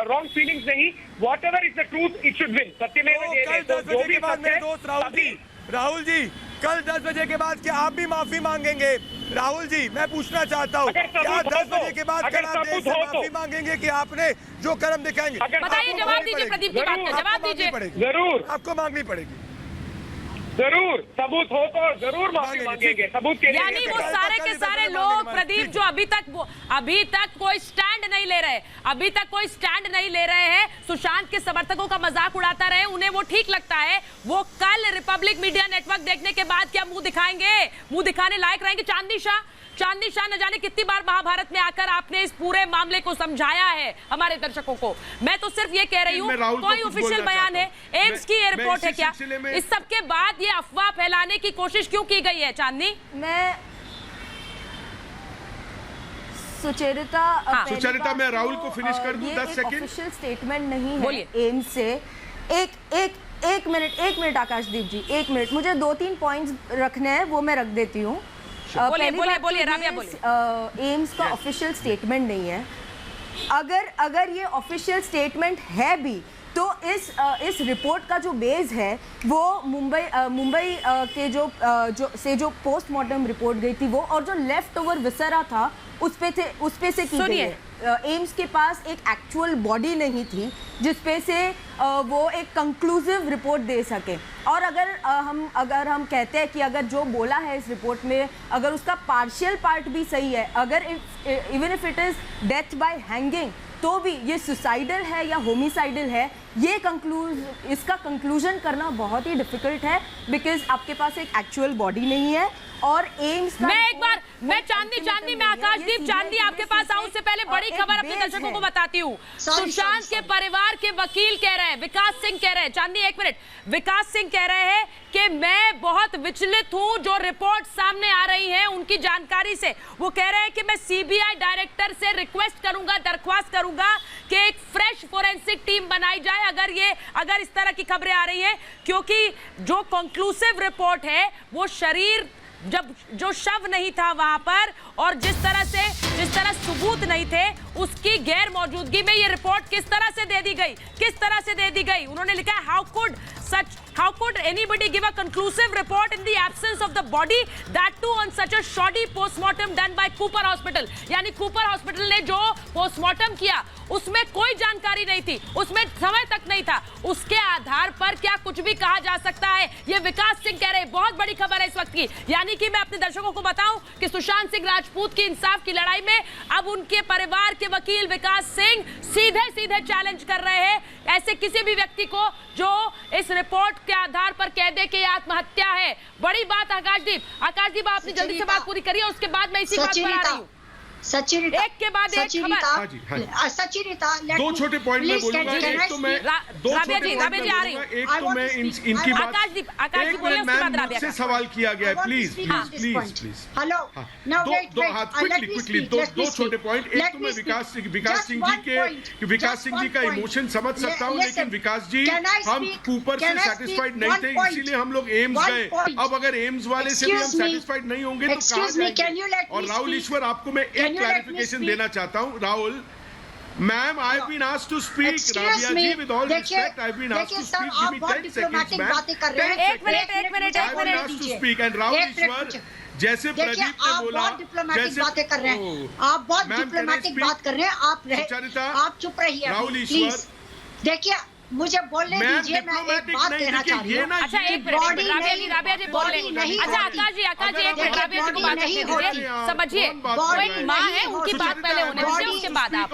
रॉन्ग फीलिंग्स नहीं। What ever is the truth, it should win. सत्यमेव जयते। जो भी बात है, राहुल जी, कल 10 बजे के बाद क्या आप भी माफी मांगेंगे? राहुल जी, मैं पूछना चाहता हूँ, क्या 10 बजे के बाद कल आप देश से माफी मांगेंगे कि आपने जो कर्म दिखाएंगे? बताइए, जवाब दीजिए प्रदीप की बात का, जवाब दीजिए। जरूर आपको मांगनी पड़ेगी, जरूर सबूत हो तो जरूर माफी मांगेंगे। सबूत के लिए यानी वो सारे के सारे लोग प्रदीप जो अभी तक कोई स्टैंड नहीं ले रहे, अभी तक कोई स्टैंड नहीं ले रहे हैं, सुशांत के समर्थकों का मजाक उड़ाता रहे, उन्हें वो ठीक लगता है, वो कल रिपब्लिक मीडिया नेटवर्क देखने के बाद क्या मुंह दिखाएंगे, मुंह दिखाने लायक रहेंगे? चांदनी शाह न जाने कितनी बार महाभारत में आकर आपने इस पूरे मामले को समझाया है हमारे दर्शकों को। मैं तो सिर्फ ये कह रही हूँ, कोई ऑफिशियल बयान है, एम्स की ये रिपोर्ट है क्या? इस सब के बाद ये अफवाह फैलाने की कोशिश क्यों की गई है? चांदनी, सुचरिता, मैं राहुल को फिनिश कर दूं 10 सेकंड। ऑफिशियल स्टेटमेंट नहीं है एम्स से। एक मिनट आकाशदीप जी, 1 मिनट, मुझे 2-3 पॉइंट्स रखने हैं, वो मैं रख देती हूँ। बोलिए राबिया, बोलिए। एम्स का ऑफिशियल स्टेटमेंट नहीं है। अगर ये ऑफिशियल स्टेटमेंट है भी तो इस रिपोर्ट का जो बेस है वो मुंबई के जो पोस्टमार्टम रिपोर्ट गई थी वो, और जो लेफ्ट ओवर विसरा था उस पे से की गई है। एम्स के पास एक एक्चुअल बॉडी नहीं थी जिसपे से वो एक कंक्लूसिव रिपोर्ट दे सके। और अगर हम कहते हैं कि अगर जो बोला है इस रिपोर्ट में अगर उसका पार्शियल पार्ट भी सही है, अगर even if it is death by hanging, तो भी ये सुसाइडल है या होमिसाइडल है, इसका कंक्लूजन करना बहुत ही डिफिकल्ट है, बिकॉज आपके पास एक एक्चुअल बॉडी नहीं है। और एम्स का मैं चांदनी में आकाशदीप चांदनी आपके पास आऊं उससे पहले बड़ी खबर अपने दर्शकों को बताती हूँ। सुशांत के परिवार के वकील कह रहे हैं, विकास सिंह कह रहे हैं, चांदनी 1 मिनट, विकास सिंह कह रहे हैं कि मैं बहुत विचलित हूं जो रिपोर्ट सामने आ रही है उनकी जानकारी से। वो कह रहे हैं कि मैं सीबीआई डायरेक्टर से रिक्वेस्ट करूंगा, दरख्वास्त करूंगा कि एक फ्रेश फोरेंसिक टीम बनाई जाए अगर इस तरह की खबरें आ रही हैं, क्योंकि जो कंक्लूसिव रिपोर्ट है वो शरीर जो शव नहीं था वहां पर और जिस तरह सबूत नहीं थे उसकी गैर मौजूदगी में ये रिपोर्ट किस तरह से दे दी गई। उन्होंने लिखा है how could anybody give a conclusive report in the absence of the body, that too on such a shoddy postmortem done by Cooper Hospital। यानी कूपर हॉस्पिटल ने जो पोस्टमार्टम किया उसमें कोई जानकारी नहीं थी, उसमें समय तक नहीं था, उसके आधार पर क्या कुछ भी कहा जा सकता है, ये विकास सिंह कह रहे हैं। बहुत बड़ी खबर है इस वक्त की, यानी कि मैं अपने दर्शकों को बताऊं कि सुशांत सिंह राजपूत की इंसाफ की लड़ाई में अब उनके परिवार के वकील विकास सिंह सीधे चैलेंज कर रहे हैं ऐसे किसी भी व्यक्ति को जो इस रिपोर्ट के आधार पर कह दे कि आत्महत्या है। बड़ी बात आकाशदीप आपने जल्दी से बात पूरी करी है, उसके बाद मैं इसी बात पर आ रही हूँ। सचिरिता, एक के बाद एक खबर। सचिरिता, 2 छोटे पॉइंट में बोलूंगा। एक तो मैं राबिया जी आ रही हूँ। एक तो मैं इनकी बात, आकाशदीप बोलिए, उसके बाद राबिया से सवाल किया गया है, प्लीज हेलो, क्विकली दो छोटे पॉइंट। एक तो मैं विकास सिंह जी का इमोशन समझ सकता हूँ, लेकिन विकास जी हम कूपर से सेटिस्फाइड नहीं थे, इसीलिए हम लोग एम्स गए। अब अगर एम्स वाले से भी हम सेटिस्फाइड नहीं होंगे तो कहाँ जाएंगे? और राहुल ईश्वर, आपको मैं एक क्लैरिफिकेशन देना चाहता हूँ। Rahul ma'am, I have been asked to speak. Rabia ji, with all respect, I have been asked to speak. Give me 10 seconds ma'am. एक minute to speak. And Rahul Ishwar, जैसे प्रदीप ने बोला, जैसे बातें कर रहे हैं आप, बहुत डिप्लोमेटिक बात कर रहे हैं आप चुप रहिए राहुल ईश्वर। देखिए, मुझे बोलने दीजिए, मैं एक बात कहना चाह रही हूँ। अच्छा, एक मिनट, राबिया जी बोल लेंगे। अच्छा, आकाश जी एक मिनट, राबिया जी को बात करने दीजिए। समझिए, वो एक माँ है, उनकी बात पहले होने दीजिए, उसके बाद आप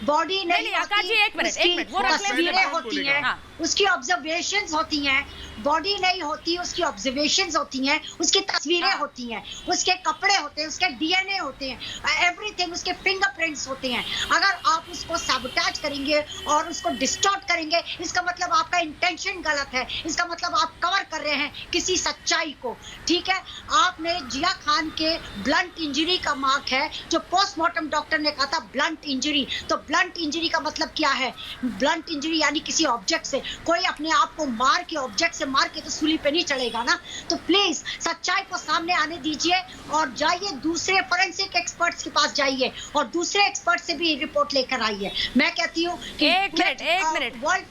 बॉडी नहीं, आकाश जी एक मिनट, वो तस्वीरें होती हैं, उसकी ऑब्जर्वेशंस होती हैं। बॉडी नहीं होती, उसकी ऑब्जर्वेशंस होती हैं, उसकी तस्वीरें होती हैं, उसके कपड़े होते हैं, उसके डीएनए होते हैं, एवरीथिंग, उसके फिंगरप्रिंट्स होते हैं। अगर आप उसको सैबोटेज करेंगे और उसको डिस्टॉर्ट करेंगे, इसका मतलब आपका इंटेंशन गलत है, इसका मतलब आप कवर कर रहे हैं किसी सच्चाई को। ठीक है, आपने जिया खान के ब्लंट इंजरी का मार्क है, जो पोस्टमार्टम डॉक्टर ने कहा था ब्लंट इंजरी। तो ब्लंट इंजरी का मतलब क्या है? ब्लंट इंजरी यानी किसी ऑब्जेक्ट से, कोई अपने आप को मार के, ऑब्जेक्ट से मार के तो सूली पे नहीं चढ़ेगा ना। तो प्लीज सच्चाई को सामने आने दीजिए और जाइए दूसरे फोरेंसिक एक्सपर्ट्स के पास जाइए और दूसरे एक्सपर्ट से भी रिपोर्ट लेकर आइए। मैं कहती हूँ कि एक minute world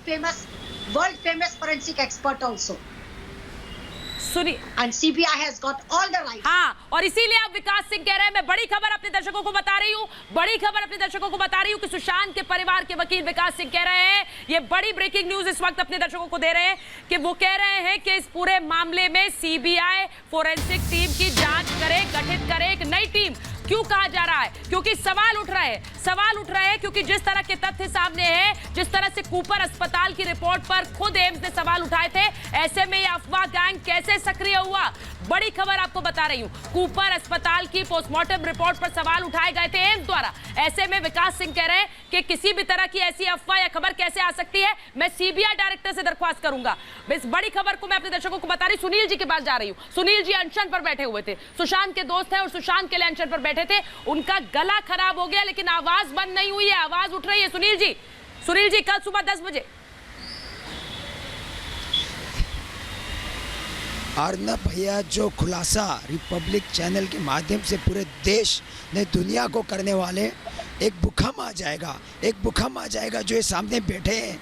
famous forensic expert also. सुनिए, and CBI has got all the rights. हाँ, और इसीलिए अब विकास सिंह कह रहे हैं, मैं बड़ी खबर अपने दर्शकों को बता रही हूँ, बड़ी खबर अपने दर्शकों को बता रही हूँ कि सुशांत के परिवार के वकील विकास सिंह कह रहे हैं, ये बड़ी ब्रेकिंग न्यूज इस वक्त अपने दर्शकों को दे रहे हैं कि वो कह रहे हैं कि इस पूरे मामले में सीबीआई फोरेंसिक टीम की जांच करे, गठित करे एक नई टीम। क्यों कहा जा रहा है? क्योंकि सवाल उठ रहे हैं क्योंकि जिस तरह के तथ्य सामने हैं, जिस तरह से कूपर अस्पताल की रिपोर्ट पर खुद एम्स ने सवाल उठाए थे, ऐसे में ये अफवाह गैंग कैसे सक्रिय हुआ? बड़ी खबर आपको बता रही हूं, कूपर अस्पताल की पोस्टमार्टम रिपोर्ट पर सवाल उठाए गए थे एम्स द्वारा। ऐसे में विकास सिंह कह रहे हैं कि किसी भी तरह की ऐसी अफवाह या खबर कैसे आ सकती है, मैं सीबीआई डायरेक्टर से दरख्वास्त करूंगा। इस बड़ी खबर को मैं अपने दर्शकों को बता रही, सुनील जी के पास जा रही हूं। सुनील जी अनशन पर बैठे हुए थे, सुशांत के दोस्त हैं और सुशांत के लिए अनशन पर बैठे थे, उनका गला खराब हो गया लेकिन आवाज बंद नहीं हुई है, आवाज उठ रही है। सुनील जी कल सुबह 10 बजे अर्नब भैया जो खुलासा रिपब्लिक चैनल के माध्यम से पूरे देश ने दुनिया को करने वाले, एक भूकंप आ जाएगा जो ये सामने बैठे हैं,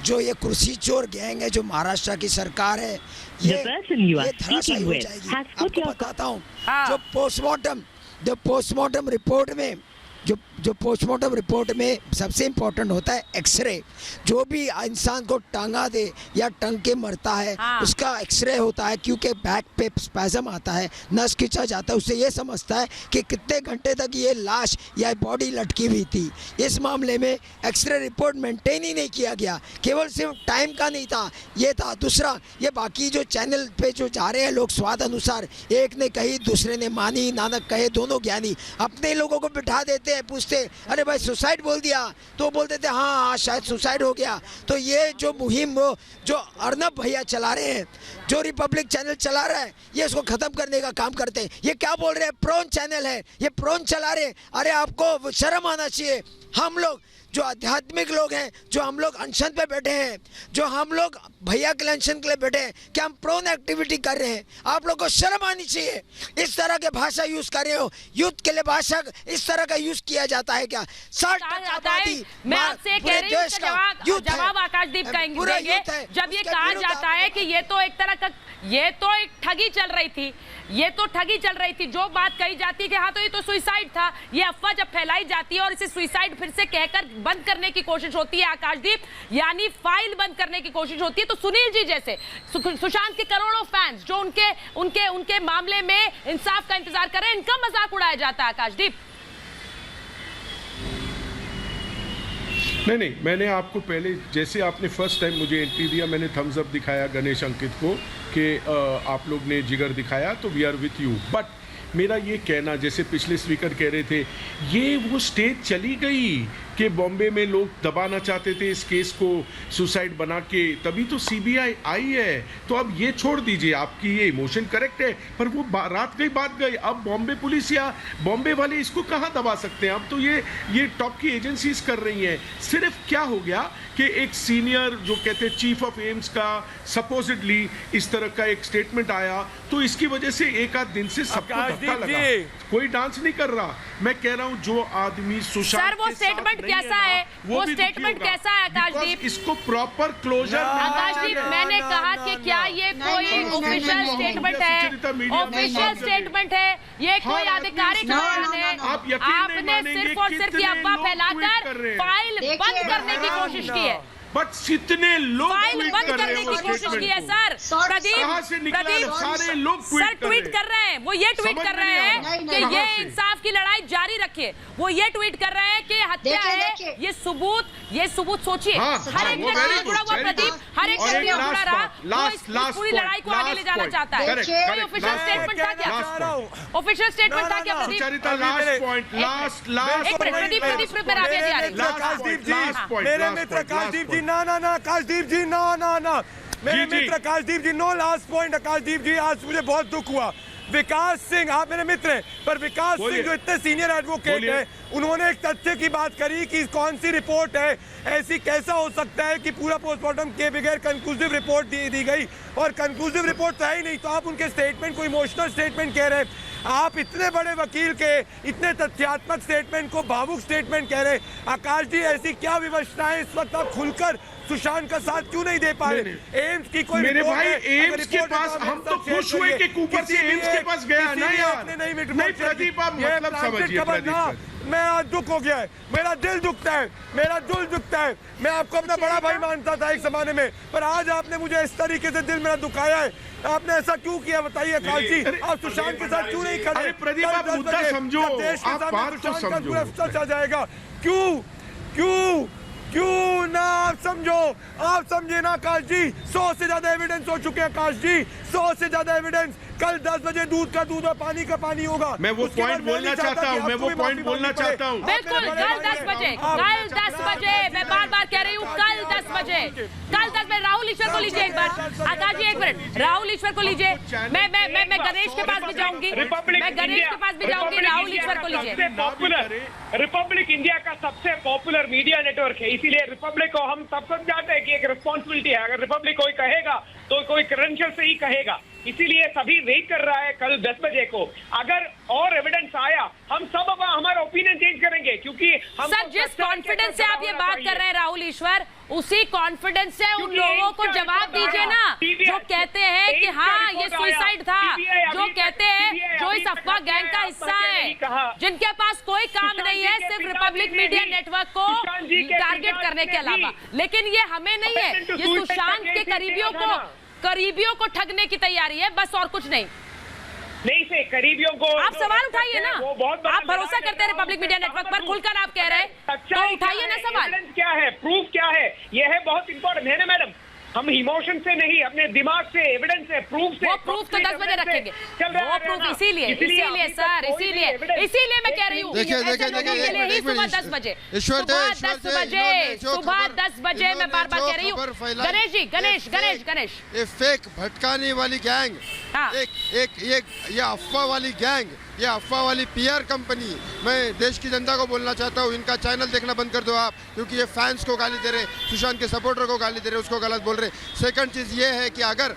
जो ये कुर्सी चोर गैंग है, जो महाराष्ट्र की सरकार है, ये धराशायी हो जाएगी। आपको बताता हूँ, जो पोस्टमार्टम रिपोर्ट में जो पोस्टमार्टम रिपोर्ट में सबसे इम्पोर्टेंट होता है एक्सरे। जो भी इंसान को टांगा दे या टंग के मरता है, उसका एक्सरे होता है, क्योंकि बैक पे स्पैज़म आता है, नस खिंचा जाता है, उससे ये समझता है कि कितने घंटे तक ये लाश या बॉडी लटकी हुई थी। इस मामले में एक्सरे रिपोर्ट मेंटेन ही नहीं किया गया, केवल सिर्फ टाइम का नहीं था, ये था। दूसरा, ये बाकी जो चैनल पे जो जा रहे हैं लोग स्वाद अनुसार, एक ने कही दूसरे ने मानी, नानक कहे दोनों ज्ञानी, अपने लोगों को बिठा देते हैं, पूछते अरे भाई सुसाइड बोल दिया, तो बोल देते हाँ शायद सुसाइड हो गया। तो ये जो मुहिम वो जो अर्नब भैया चला रहे हैं, जो रिपब्लिक चैनल चला रहा है, ये इसको खत्म करने का काम करते हैं। ये क्या बोल रहे हैं, प्रोन चैनल है, ये प्रोन चला रहे हैं। अरे आपको शर्म आना चाहिए। हम लोग जो आध्यात्मिक लोग हैं, जो हम लोग अनशन पे बैठे हैं, जो हम लोग भैया के अनशन के लिए बैठे हैं, क्या हम प्रोन एक्टिविटी कर रहे हैं? आप लोग को शर्म आनी चाहिए। इस तरह के भाषा यूज कर रहे हो, युद्ध के लिए भाषा इस तरह का यूज किया जाता है क्या? 60% आबादी मैं आपसे कह रही हूं, जवाब आकाशदीप देंगे। जब ये कहा जाता है कि ये तो एक तरह का, ये तो एक ठगी चल रही थी, ये तो ठगी चल रही थी, जो बात कही जाती है कि हाँ तो ये तो सुसाइड था, ये अफवाह जब फैलाई जाती है और इसे सुसाइड फिर से कहकर बंद करने की कोशिश होती है आकाशदीप, यानी फाइल बंद करने की कोशिश होती है, तो सुनील जी जैसे सुशांत के करोड़ों फैंस जो उनके मामले में इंसाफ का इंतजार कर रहे हैं, इनका मजाक उड़ाया जाता है आकाशदीप। नहीं, मैंने आपको पहले, जैसे आपने फर्स्ट टाइम मुझे एंट्री दिया, मैंने थम्स अप दिखाया गणेश अंकित को कि आप लोग ने जिगर दिखाया, तो we are with you. But मेरा ये कहना, जैसे पिछले स्पीकर कह रहे थे, ये वो स्टेज चली गई कि बॉम्बे में लोग दबाना चाहते थे इस केस को, सुसाइड बना के, तभी तो सीबीआई आई है। तो अब ये छोड़ दीजिए, आपकी ये इमोशन करेक्ट है, पर वो रात गई बात गई। अब बॉम्बे पुलिस या बॉम्बे वाले इसको कहाँ दबा सकते हैं? अब तो ये टॉप की एजेंसीज कर रही हैं। सिर्फ क्या हो गया कि एक सीनियर जो कहते हैं चीफ ऑफ एम्स का सपोजिटली इस तरह का एक स्टेटमेंट आया, तो इसकी वजह से एक आध दिन से सबको धक्का लगा। कोई डांस नहीं कर रहा। मैं कह रहा हूँ जो आदमी सुशांत सर वो स्टेटमेंट कैसा है, वो स्टेटमेंट कैसा है आकाशदीप? इसको प्रॉपर क्लोजर। आकाशदीप मैंने कहा कि क्या ये कोई ऑफिशियल स्टेटमेंट है? ऑफिशियल स्टेटमेंट है ये, कोई आधिकारिक बयान है? आपने सिर्फ और सिर्फ ये अफवाह फैलाकर फाइल बंद करने की कोशिश की है। बट कितने लोग फाइल बंद करने की कोशिश की है सर। प्रदीप सारे लोग सर ट्वीट कर रहे हैं, वो ये ट्वीट कर रहे हैं कि ये इंसाफ की लड़ाई जारी रखिए। वो ये ट्वीट कर रहे हैं कि हत्या है, ये सबूत सोचिए। हर एक व्यक्ति जुड़ा हुआ प्रदीप, हर एक व्यक्ति जुड़ा रहा, वो इस पूरी लड़ाई को आगे ले जाना चाहता है। कोई ऑफिशियल स्टेटमेंट था क्या? ऑफिशियल स्टेटमेंट था क्या प्रदीप? मेरे मित्र आकाशदीप जी, ना आकाशदीप जी, ना मेरे मित्र आकाशदीप जी, नो लास्ट पॉइंट आकाशदीप जी। आज मुझे बहुत दुख हुआ। विकास सिंह, आप मेरे मित्र हैं, पर विकास सिंह जो इतने सीनियर एडवोकेट है, उन्होंने एक तथ्य की बात करी कि कौन सी रिपोर्ट है, ऐसी कैसा हो सकता है कि पूरा पोस्टमार्टम के बगैर कंक्लूसिव रिपोर्ट दी गई, और कंक्लूसिव रिपोर्ट तो है ही नहीं। तो आप उनके स्टेटमेंट को इमोशनल स्टेटमेंट कह रहे हैं। आप इतने बड़े वकील के इतने तथ्यात्मक स्टेटमेंट को भावुक स्टेटमेंट कह रहे। आकाश जी, ऐसी क्या विवशता है इस वक्त आप खुलकर सुशांत का साथ क्यों नहीं दे पा रहे? एम्स की कोई मेरे भाई, एम्स के पास हम तो खुश हुए कि कूपर से एम्स के पास गया ना यार। नहीं प्रदीप, आप मतलब समझिए प्रदीप। मैं आज दुख हो गया है, मेरा दिल दुखता है, मेरा दिल दुखता है। मैं आपको अपना बड़ा भाई मानता था एक जमाने में, पर आज आपने मुझे इस तरीके से दिल मेरा दुखाया है। आपने ऐसा क्यों किया बताइए आकाश जी? आप सुशांत के साथ क्यों नहीं खड़े? अरे प्रदीप, आप मुद्दा समझो, आप बात तो समझो। सच आ जाएगा। क्यों क्यों क्यों ना आप समझो? आप समझे ना आकाश जी? 100 से ज्यादा एविडेंस हो चुके हैं आकाश जी, 100 से ज्यादा एविडेंस। कल 10 बजे दूध का दूध और पानी का पानी होगा। मैं वो पॉइंट बोलना चाहता हूँ, मैं वो पॉइंट बोलना चाहता हूँ। बिल्कुल, कल 10 बजे, कल 10 बजे, मैं बार बार कह रही हूँ, कल 10 बजे, कल 10 बजे। राहुल ईश्वर को लीजिए एक बार, आकाश जी एक मिनट, राहुल ईश्वर को लीजिए। मैं गणेश के पास भी जाऊंगी, मैं गणेश के पास भी जाऊंगी। राहुल ईश्वर को लीजिए। पॉपुलर रिपब्लिक इंडिया का सबसे पॉपुलर मीडिया नेटवर्क है, इसीलिए रिपब्लिक को हम सब समझाते हैं कि एक रिस्पॉन्सिबिलिटी है। अगर रिपब्लिक कोई कहेगा तो कोई क्रेडेंशियल से ही कहेगा, इसीलिए सभी वेट कर रहा है कल 10 बजे को। अगर और एविडेंस आया, हम सब अब हमारा ओपिनियन चेंज करेंगे, क्योंकि हम सर जिस कॉन्फिडेंस से आप ये बात कर रहे हैं राहुल ईश्वर, उसी कॉन्फिडेंस से उन लोगों को जवाब दीजिए ना जो कहते हैं कि हाँ ये सुसाइड था, जो कहते हैं, जो इस अफवाह गैंग का हिस्सा है, जिनके पास कोई काम नहीं है सिर्फ रिपब्लिक मीडिया नेटवर्क को टारगेट करने के अलावा। लेकिन ये हमें नहीं है, ये सुशांत के करीबियों को ठगने की तैयारी है, बस और कुछ नहीं से करीबियों को। आप सवाल उठाइए ना, आप भरोसा करते हैं रिपब्लिक मीडिया नेटवर्क पर, खुलकर आप कह रहे हैं तो उठाइए ना सवाल। क्या है, प्रूफ क्या है, यह है बहुत इंपॉर्टेंट है ना मैडम। हम इमोशन से नहीं, अपने दिमाग से, एविडेंस से, प्रूफ से। वो प्रूफ तो 10 बजे रखेंगे, वो प्रूफ इसीलिए सर, इसीलिए मैं कह रही हूँ देखिए 10 बजे, सुबह 10 बजे मैं बार बार कह रही हूँ। गणेश जी, गणेश ये फेक भटकाने वाली गैंग, ये अफवाह वाली गैंग, ये अफवाह वाली पीआर कंपनी, मैं देश की जनता को बोलना चाहता हूँ, इनका चैनल देखना बंद कर दो आप, क्योंकि ये फैंस को गाली दे रहे, सुशांत के सपोर्टर को गाली दे रहे, उसको गलत बोल रहे। सेकंड चीज़ ये है कि अगर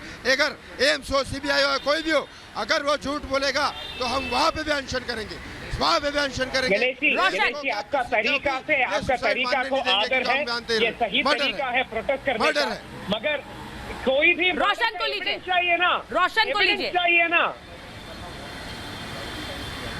एम्स हो, सीबीआई हो, कोई भी हो, अगर वो झूठ बोलेगा तो हम वहाँ पे भी अनशन करेंगे, वहाँ पे भी अनशन करेंगे। आपका तरीका को आदर है, ये सही तरीका है प्रोटेस्ट करने का, मगर कोई भी रोशन को लीजिए, चाहिए ना, रोशन को लीजिए, चाहिए ना।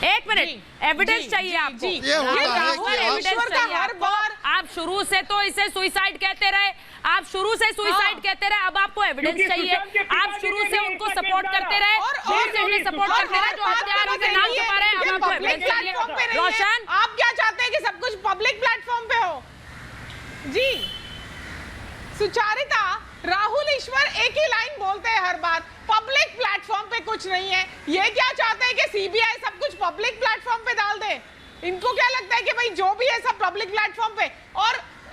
एक मिनट, एविडेंस चाहिए आपको। ये होता है कि एविडेंस चाहिए हर बार आप शुरू से तो इसे सुसाइड कहते रहे, आप शुरू से सुसाइड कहते रहे, अब आपको एविडेंस चाहिए। आप शुरू से उनको सपोर्ट करते रहे, शुरू से उन्हें सपोर्ट करते रहे, जो हत्यारों के नाम छुपा रहे हैं, अब आपको एविडेंस चाहिए। रोशन, आप क्या चाहते हैं कि सब कुछ पब्लिक प्लेटफॉर्म पे हो? जी सुचारिता, राहुल ईश्वर एक ही लाइन बोलते हैं हर बार, पब्लिक प्लेटफॉर्म पे कुछ नहीं है। ये क्या चाहते हैं कि सीबीआई सब कुछ पब्लिक प्लेटफॉर्म पे डाल दे? इनको क्या लगता है कि भाई जो भी है सब पब्लिक प्लेटफॉर्म पे?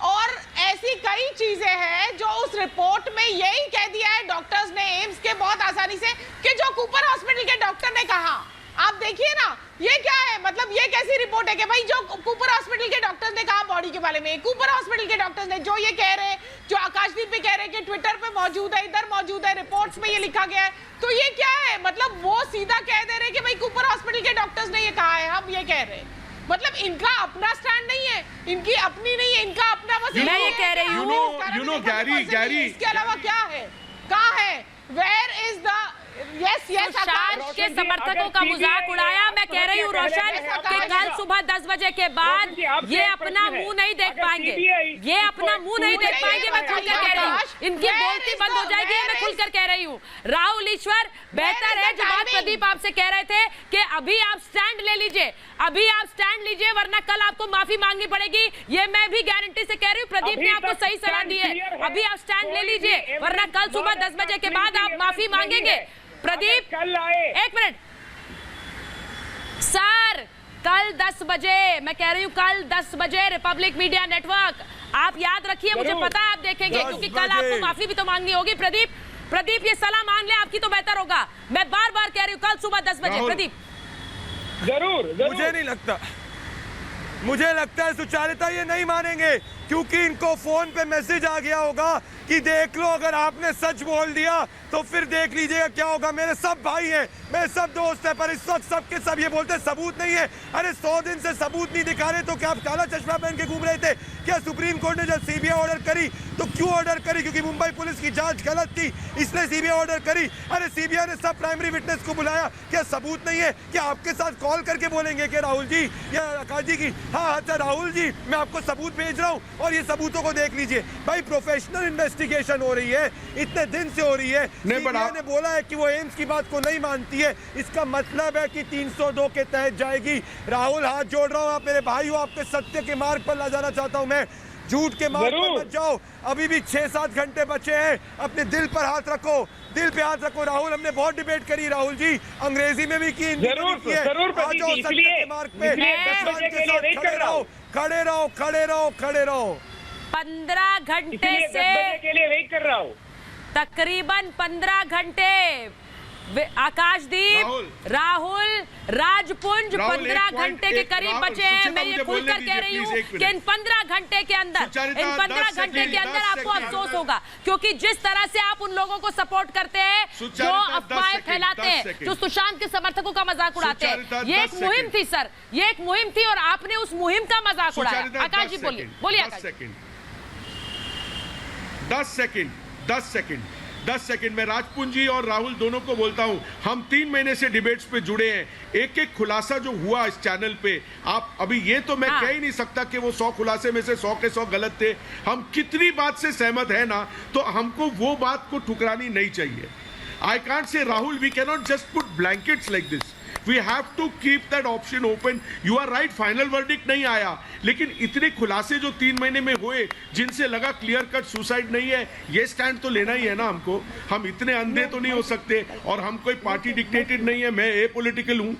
और ऐसी कई चीजें हैं जो उस रिपोर्ट में यही कह दिया है डॉक्टर्स ने एम्स के बहुत आसानी से, कि जो कूपर हॉस्पिटल के डॉक्टर ने कहा। आप देखिए ना, ये क्या है, मतलब ये कैसी रिपोर्ट है कि भाई जो कूपर हॉस्पिटल के डॉक्टर्स ने कहा बॉडी के बारे में, कूपर हॉस्पिटल के डॉक्टर्स ने जो ये कह रहे हैं, जो आकाशदीप पे कह रहे हैं कि ट्विटर पे मौजूद है, इधर मौजूद है, रिपोर्ट्स में ये लिखा गया है, तो ये क्या है? मतलब वो सीधा कह दे रहे कि भाई कूपर हॉस्पिटल के डॉक्टर्स ने ये कहा है, हम ये कह रहे हैं। मतलब इनका अपना स्टैंड नहीं है, इनकी अपनी नहीं है, इनका अपना बस मैं ये कह रही हूँ गैरी, इसके अलावा क्या है, कहाँ है, वेयर इज द सुशांत के समर्थकों का मजाक उड़ाया। मैं कह रही हूँ रोशन कि कल सुबह 10 बजे के बाद ये अपना मुंह नहीं देख पाएंगे, ये अपना मुंह नहीं देख पाएंगे। मैं खुलकर कह रही हूँ, इनकी बोलती बंद हो जाएगी, मैं खुलकर कह रही हूँ। राहुल ईश्वर, बेहतर है जो बात प्रदीप आपसे कह रहे थे कि अभी आप स्टैंड ले लीजिए, अभी आप स्टैंड लीजिए, वरना कल आपको माफी मांगनी पड़ेगी। ये मैं भी गारंटी से कह रही हूँ, प्रदीप ने आपको सही सलाह दी है। अभी आप स्टैंड ले लीजिए, वरना कल सुबह 10 बजे के बाद आप माफी मांगेंगे। प्रदीप, कल आए, एक मिनट सर, कल 10 बजे, मैं कह रही हूँ कल 10 बजे रिपब्लिक मीडिया नेटवर्क, आप याद रखिए, मुझे पता है आप देखेंगे, क्योंकि कल आपको माफी भी तो मांगनी होगी। प्रदीप ये सलाह मान ले आपकी तो बेहतर होगा। मैं बार बार कह रही हूँ कल सुबह 10 बजे। प्रदीप जरूर, मुझे नहीं लगता मुझे लगता है सुचारिता ये नहीं मानेंगे, क्योंकि इनको फोन पे मैसेज आ गया होगा कि देख लो अगर आपने सच बोल दिया तो फिर देख लीजिएगा क्या होगा। मेरे सब भाई हैं, मेरे सब दोस्त हैं, पर इस वक्त सबके सब ये बोलते सबूत नहीं है। अरे 100 दिन से सबूत नहीं दिखा रहे तो क्या आप काला चश्मा पहन के घूम रहे थे क्या? सुप्रीम कोर्ट ने जब सीबीआई ऑर्डर करी तो क्यों ऑर्डर करी? क्योंकि मुंबई पुलिस की जांच गलत थी, इसलिए सीबीआई ऑर्डर करी। अरे सीबीआई ने सब प्राइमरी विटनेस को बुलाया, क्या सबूत नहीं है? क्या आपके साथ कॉल करके बोलेंगे कि राहुल जी या आकाश जी की हाँ अच्छा राहुल जी मैं आपको सबूत भेज रहा हूँ और ये सबूतों को देख लीजिए। भाई प्रोफेशनल इन्वेस्टिगेशन हो रही है, इतने दिन से हो रही है। सीबीआई ने बोला है कि वो एम्स की बात को नहीं मानती है, इसका मतलब है कि 302 के तहत जाएगी। राहुल हाथ जोड़ रहा हूँ, आप मेरे भाई हो, आपके सत्य के मार्ग पर ला जाना चाहता हूँ मैं, झूठ के मार्ग पर मत जाओ। अभी भी 6-7 घंटे बचे हैं, अपने दिल पर हाथ रखो, दिल पे हाथ रखो। राहुल हमने बहुत डिबेट करी राहुल जी, अंग्रेजी में भी की, जरूर आ जाओ सत्य के मार्ग पे, खड़े रहो खड़े रहो खड़े रहो। 15 घंटे से के लिए वेट कर रहा हूँ, तकरीबन 15 घंटे आकाशदीप, राहुल, राजपुंज 15 घंटे के करीब बचे हैं। मैं ये खुलकर कह रही हूँ कि इन 15 घंटे के अंदर आपको अफसोस होगा, क्योंकि जिस तरह से आप उन लोगों को सपोर्ट करते हैं जो अफवाहें फैलाते हैं, जो सुशांत के समर्थकों का मजाक उड़ाते हैं। ये एक मुहिम थी सर, ये एक मुहिम थी और आपने उस मुहिम का मजाक उड़ाया। आकाश जी बोलिए, बोलिए आकाश। 10 सेकंड मैं राजपुंज जी और राहुल दोनों को बोलता हूं, हम 3 महीने से डिबेट्स पे जुड़े हैं। एक एक खुलासा जो हुआ इस चैनल पे, आप अभी ये तो मैं कह ही नहीं सकता कि वो 100 खुलासे में से 100 के 100 गलत थे। हम कितनी बात से सहमत है ना, तो हमको वो बात को ठुकरानी नहीं चाहिए। I can't say Rahul we cannot just put blankets like this, we have to keep that option open. You are right, final verdict नहीं आया, लेकिन इतने खुलासे जो 3 महीने में हुए जिनसे लगा क्लियर कट सुसाइड नहीं है, ये स्टैंड तो लेना ही है ना हमको। हम इतने अंधे तो नहीं हो सकते, और हम कोई पार्टी डिक्टेटेड नहीं है, मैं एपॉलिटिकल हूं।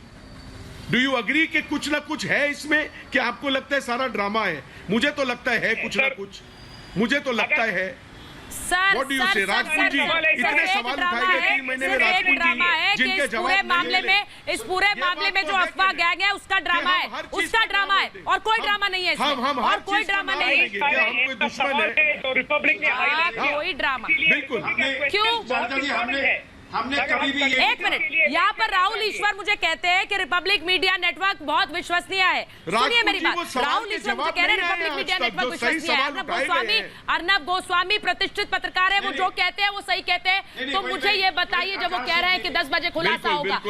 डू यू अग्री कि कुछ ना कुछ है इसमें, कि आपको लगता है सारा ड्रामा है? मुझे तो लगता है कुछ ना कुछ, मुझे तो लगता है। सर, सर, राजपुंज जी इतने सवाल उठाए गए 3 महीने में, राजपुंज जी जिनके जवाब मामले में, इस पूरे मामले में जो अफवाह गैंग है उसका ड्रामा है, उसका ड्रामा है, और कोई ड्रामा नहीं है इसमें, और कोई ड्रामा नहीं है। क्या हम कोई दुश्मन है? तो रिपब्लिक ने कोई ड्रामा बिल्कुल क्यों? हमने कभी भी एक मिनट, यहाँ पर राहुल ईश्वर मुझे कहते हैं कि रिपब्लिक मीडिया नेटवर्क बहुत विश्वसनीय है। सुनिए मेरी बात, राहुल ईश्वर मुझे कह रहे हैं रिपब्लिक मीडिया नेटवर्क विश्वसनीय है। अर्नब गोस्वामी प्रतिष्ठित पत्रकार है, वो जो कहते हैं वो सही कहते हैं। तो मुझे ये बताइए, जब वो कह रहे हैं कि 10 बजे खुलासा होगा,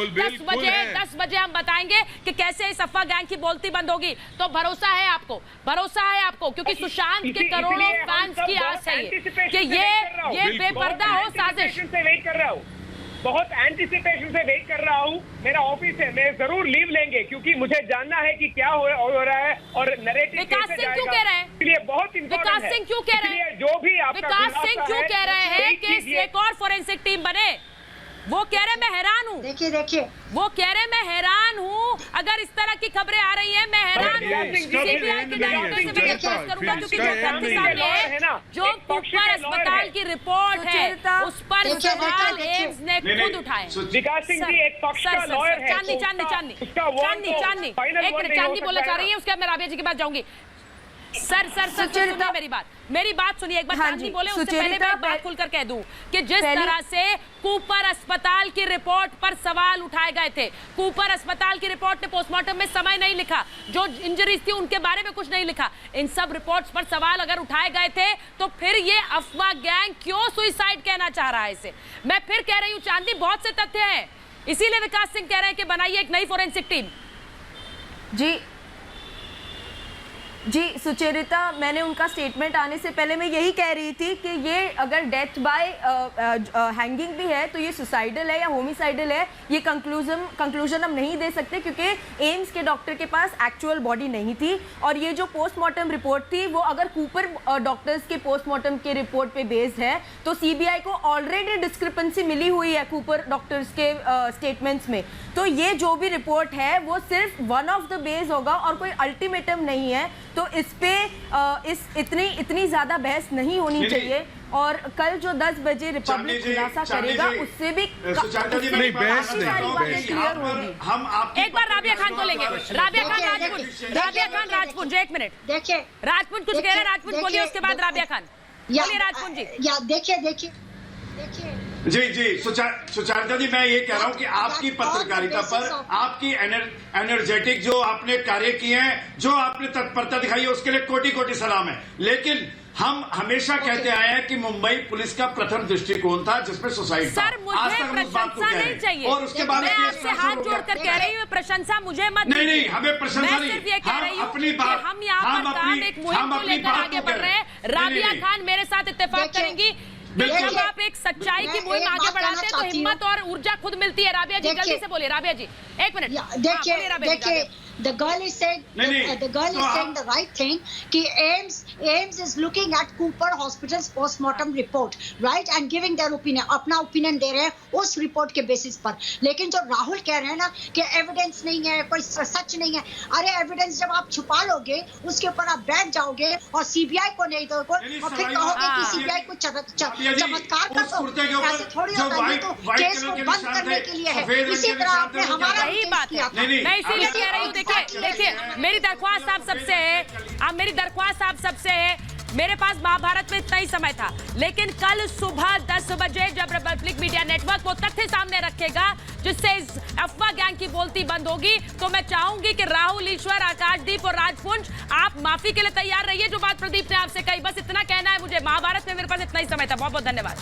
10 बजे हम बताएंगे कि कैसे इस अफवाह गैंग की बोलती बंद होगी। तो भरोसा है आपको, भरोसा है आपको, क्योंकि सुशांत के करोड़ों फैंस की आस है कि ये बेपर्दा हो साजिश से वेट कर रहा हूँ, बहुत एंटिसिपेशन से वेट कर रहा हूँ। मेरा ऑफिस है, मैं जरूर लीव लेंगे, क्योंकि मुझे जानना है कि क्या हो रहा है और नैरेटिव विकास सिंह क्यों कह रहे हैं? इसलिए बहुत इंपॉर्टेंट है। विकास सिंह क्यों कह रहे हैं? जो भी आपका विकास सिंह क्यों कह रहे हैं कि एक और फोरेंसिक टीम बने? वो कह रहे मैं हैरान हूँ। देखिए वो कह रहे मैं हैरान हूँ, अगर इस तरह की खबरें आ रही हैं मैं हैरान हूँ। सीबीआई के डायरेक्टर से मैं रिक्वेस्ट करूंगा, क्योंकि जो तथ्य सामने है, जो कूपर अस्पताल की रिपोर्ट है, उस पर सवाल एम्स ने खुद उठाए। विकास सिंह जी एक पक्ष का लॉयर है। चांदनी एक मिनट, चांदनी बोलना चाह रही है, उसके बाद मैं राबिया जी के पास जाऊंगी। सर सुनिए मेरी बात सुनिए एक बार। चांदनी बोले उससे पहले मैं एक बात खुलकर कह दूं कि जिस तरह से कूपर अस्पताल की रिपोर्ट पर सवाल उठाए गए थे, कूपर अस्पताल की रिपोर्ट ने पोस्टमार्टम में समय नहीं लिखा, जो इंजरीज थी उनके बारे में कुछ नहीं लिखा, इन सब रिपोर्ट्स पर सवाल अगर उठाए गए थे तो फिर ये अफवाह गैंग क्यों सुसाइड कहना चाह रहा है इसे? मैं फिर कह रही हूँ चांदनी, बहुत से तथ्य हैं, इसीलिए विकास सिंह कह रहे हैं कि बनाइए एक नई फोरेंसिक टीम। जी सुचेरिता, मैंने उनका स्टेटमेंट आने से पहले मैं यही कह रही थी कि ये अगर डेथ बाय हैंगिंग भी है तो ये सुसाइडल है या होमिसाइडल है, ये कंक्लूजन हम नहीं दे सकते, क्योंकि एम्स के डॉक्टर के पास एक्चुअल बॉडी नहीं थी। और ये जो पोस्टमार्टम रिपोर्ट थी वो अगर कूपर डॉक्टर्स के पोस्टमार्टम के रिपोर्ट पे बेस्ड है तो सीबीआई को ऑलरेडी डिस्क्रिपेंसी मिली हुई है कूपर डॉक्टर्स के स्टेटमेंट्स में। तो ये जो भी रिपोर्ट है वो सिर्फ वन ऑफ द बेस होगा और कोई अल्टीमेटम नहीं है। तो तो इस पे इतनी ज्यादा बहस नहीं होनी चाहिए। और कल जो 10 बजे रिपब्लिक खुलासा करेगा उससे भी नहीं, बहस नहीं, क्लियर होगी। हम आपकी एक बार राबिया खान को लेंगे। राबिया खान राजपुंज, एक मिनट। देखिए राजपुंज कुछ कह रहे हैं, राजपुंज बोलिए, उसके बाद राबिया खान बोलिए। राजपुंज जी, या देखिए जी सुचारिता जी, मैं ये कह रहा हूं कि आपकी पत्रकारिता पर आपकी एनर्जेटिक जो आपने कार्य किए हैं, जो आपने तत्परता दिखाई है, उसके लिए कोटि कोटि सलाम है। लेकिन हम हमेशा कहते आए हैं कि मुंबई पुलिस का प्रथम दृष्टिकोण था जिसमें सुसाइड सर मुझे प्रशंसा नहीं चाहिए, और उसके बाद मैं आपसे हाथ जोड़कर कह रही हूँ, प्रशंसा मुझे मत नहीं, दीजिए। हमें प्रशंसा मैं नहीं, सिर्फ ये कह रही हूँ अपनी कि बात, हम यहाँ पर काम एक मुहिम को लेकर आगे बढ़ रहे हैं। राबिया खान मेरे साथ इत्तेफाक करेंगी। जब आप एक सच्चाई की मुहिम आगे बढ़ाते हैं तो हिम्मत और ऊर्जा खुद मिलती है। राबिया जी जल्दी से बोलिए। राबिया जी एक मिनट। देखिए the girl is saying the right thing कि AIIMS is looking at Cooper Hospital's postmortem report, right, and giving their opinion, अपना ओपिनियन दे रहे हैं उस रिपोर्ट के बेसिस पर। लेकिन जो राहुल कह रहे हैं ना कि एविडेंस नहीं है, कोई सच नहीं है, अरे एविडेंस जब आप छुपा लोगे उसके ऊपर आप बैठ जाओगे और सीबीआई को नहीं दोगे और फिर कहोगे कि सीबीआई को चमत्कार कर दो, ऐसे थोड़ी होता है। तो केस को बंद करने के लिए है। इसी तरह आपने हमारा बात किया था। मैं इसीलिए कह रही हूँ, देखिए मेरी दरख्वास्त आप सबसे है, मेरे पास महाभारत में इतना ही समय था, लेकिन कल सुबह 10 बजे जब रिपब्लिक मीडिया नेटवर्क वो तथ्य सामने रखेगा जिससे इस अफवाह गैंग की बोलती बंद होगी, तो मैं चाहूंगी कि राहुल, ईश्वर, आकाशदीप और राजपुंज आप माफी के लिए तैयार रहिए जो बात प्रदीप ने आपसे कही। बस इतना कहना है मुझे। महाभारत में मेरे पास इतना ही समय था। बहुत बहुत धन्यवाद।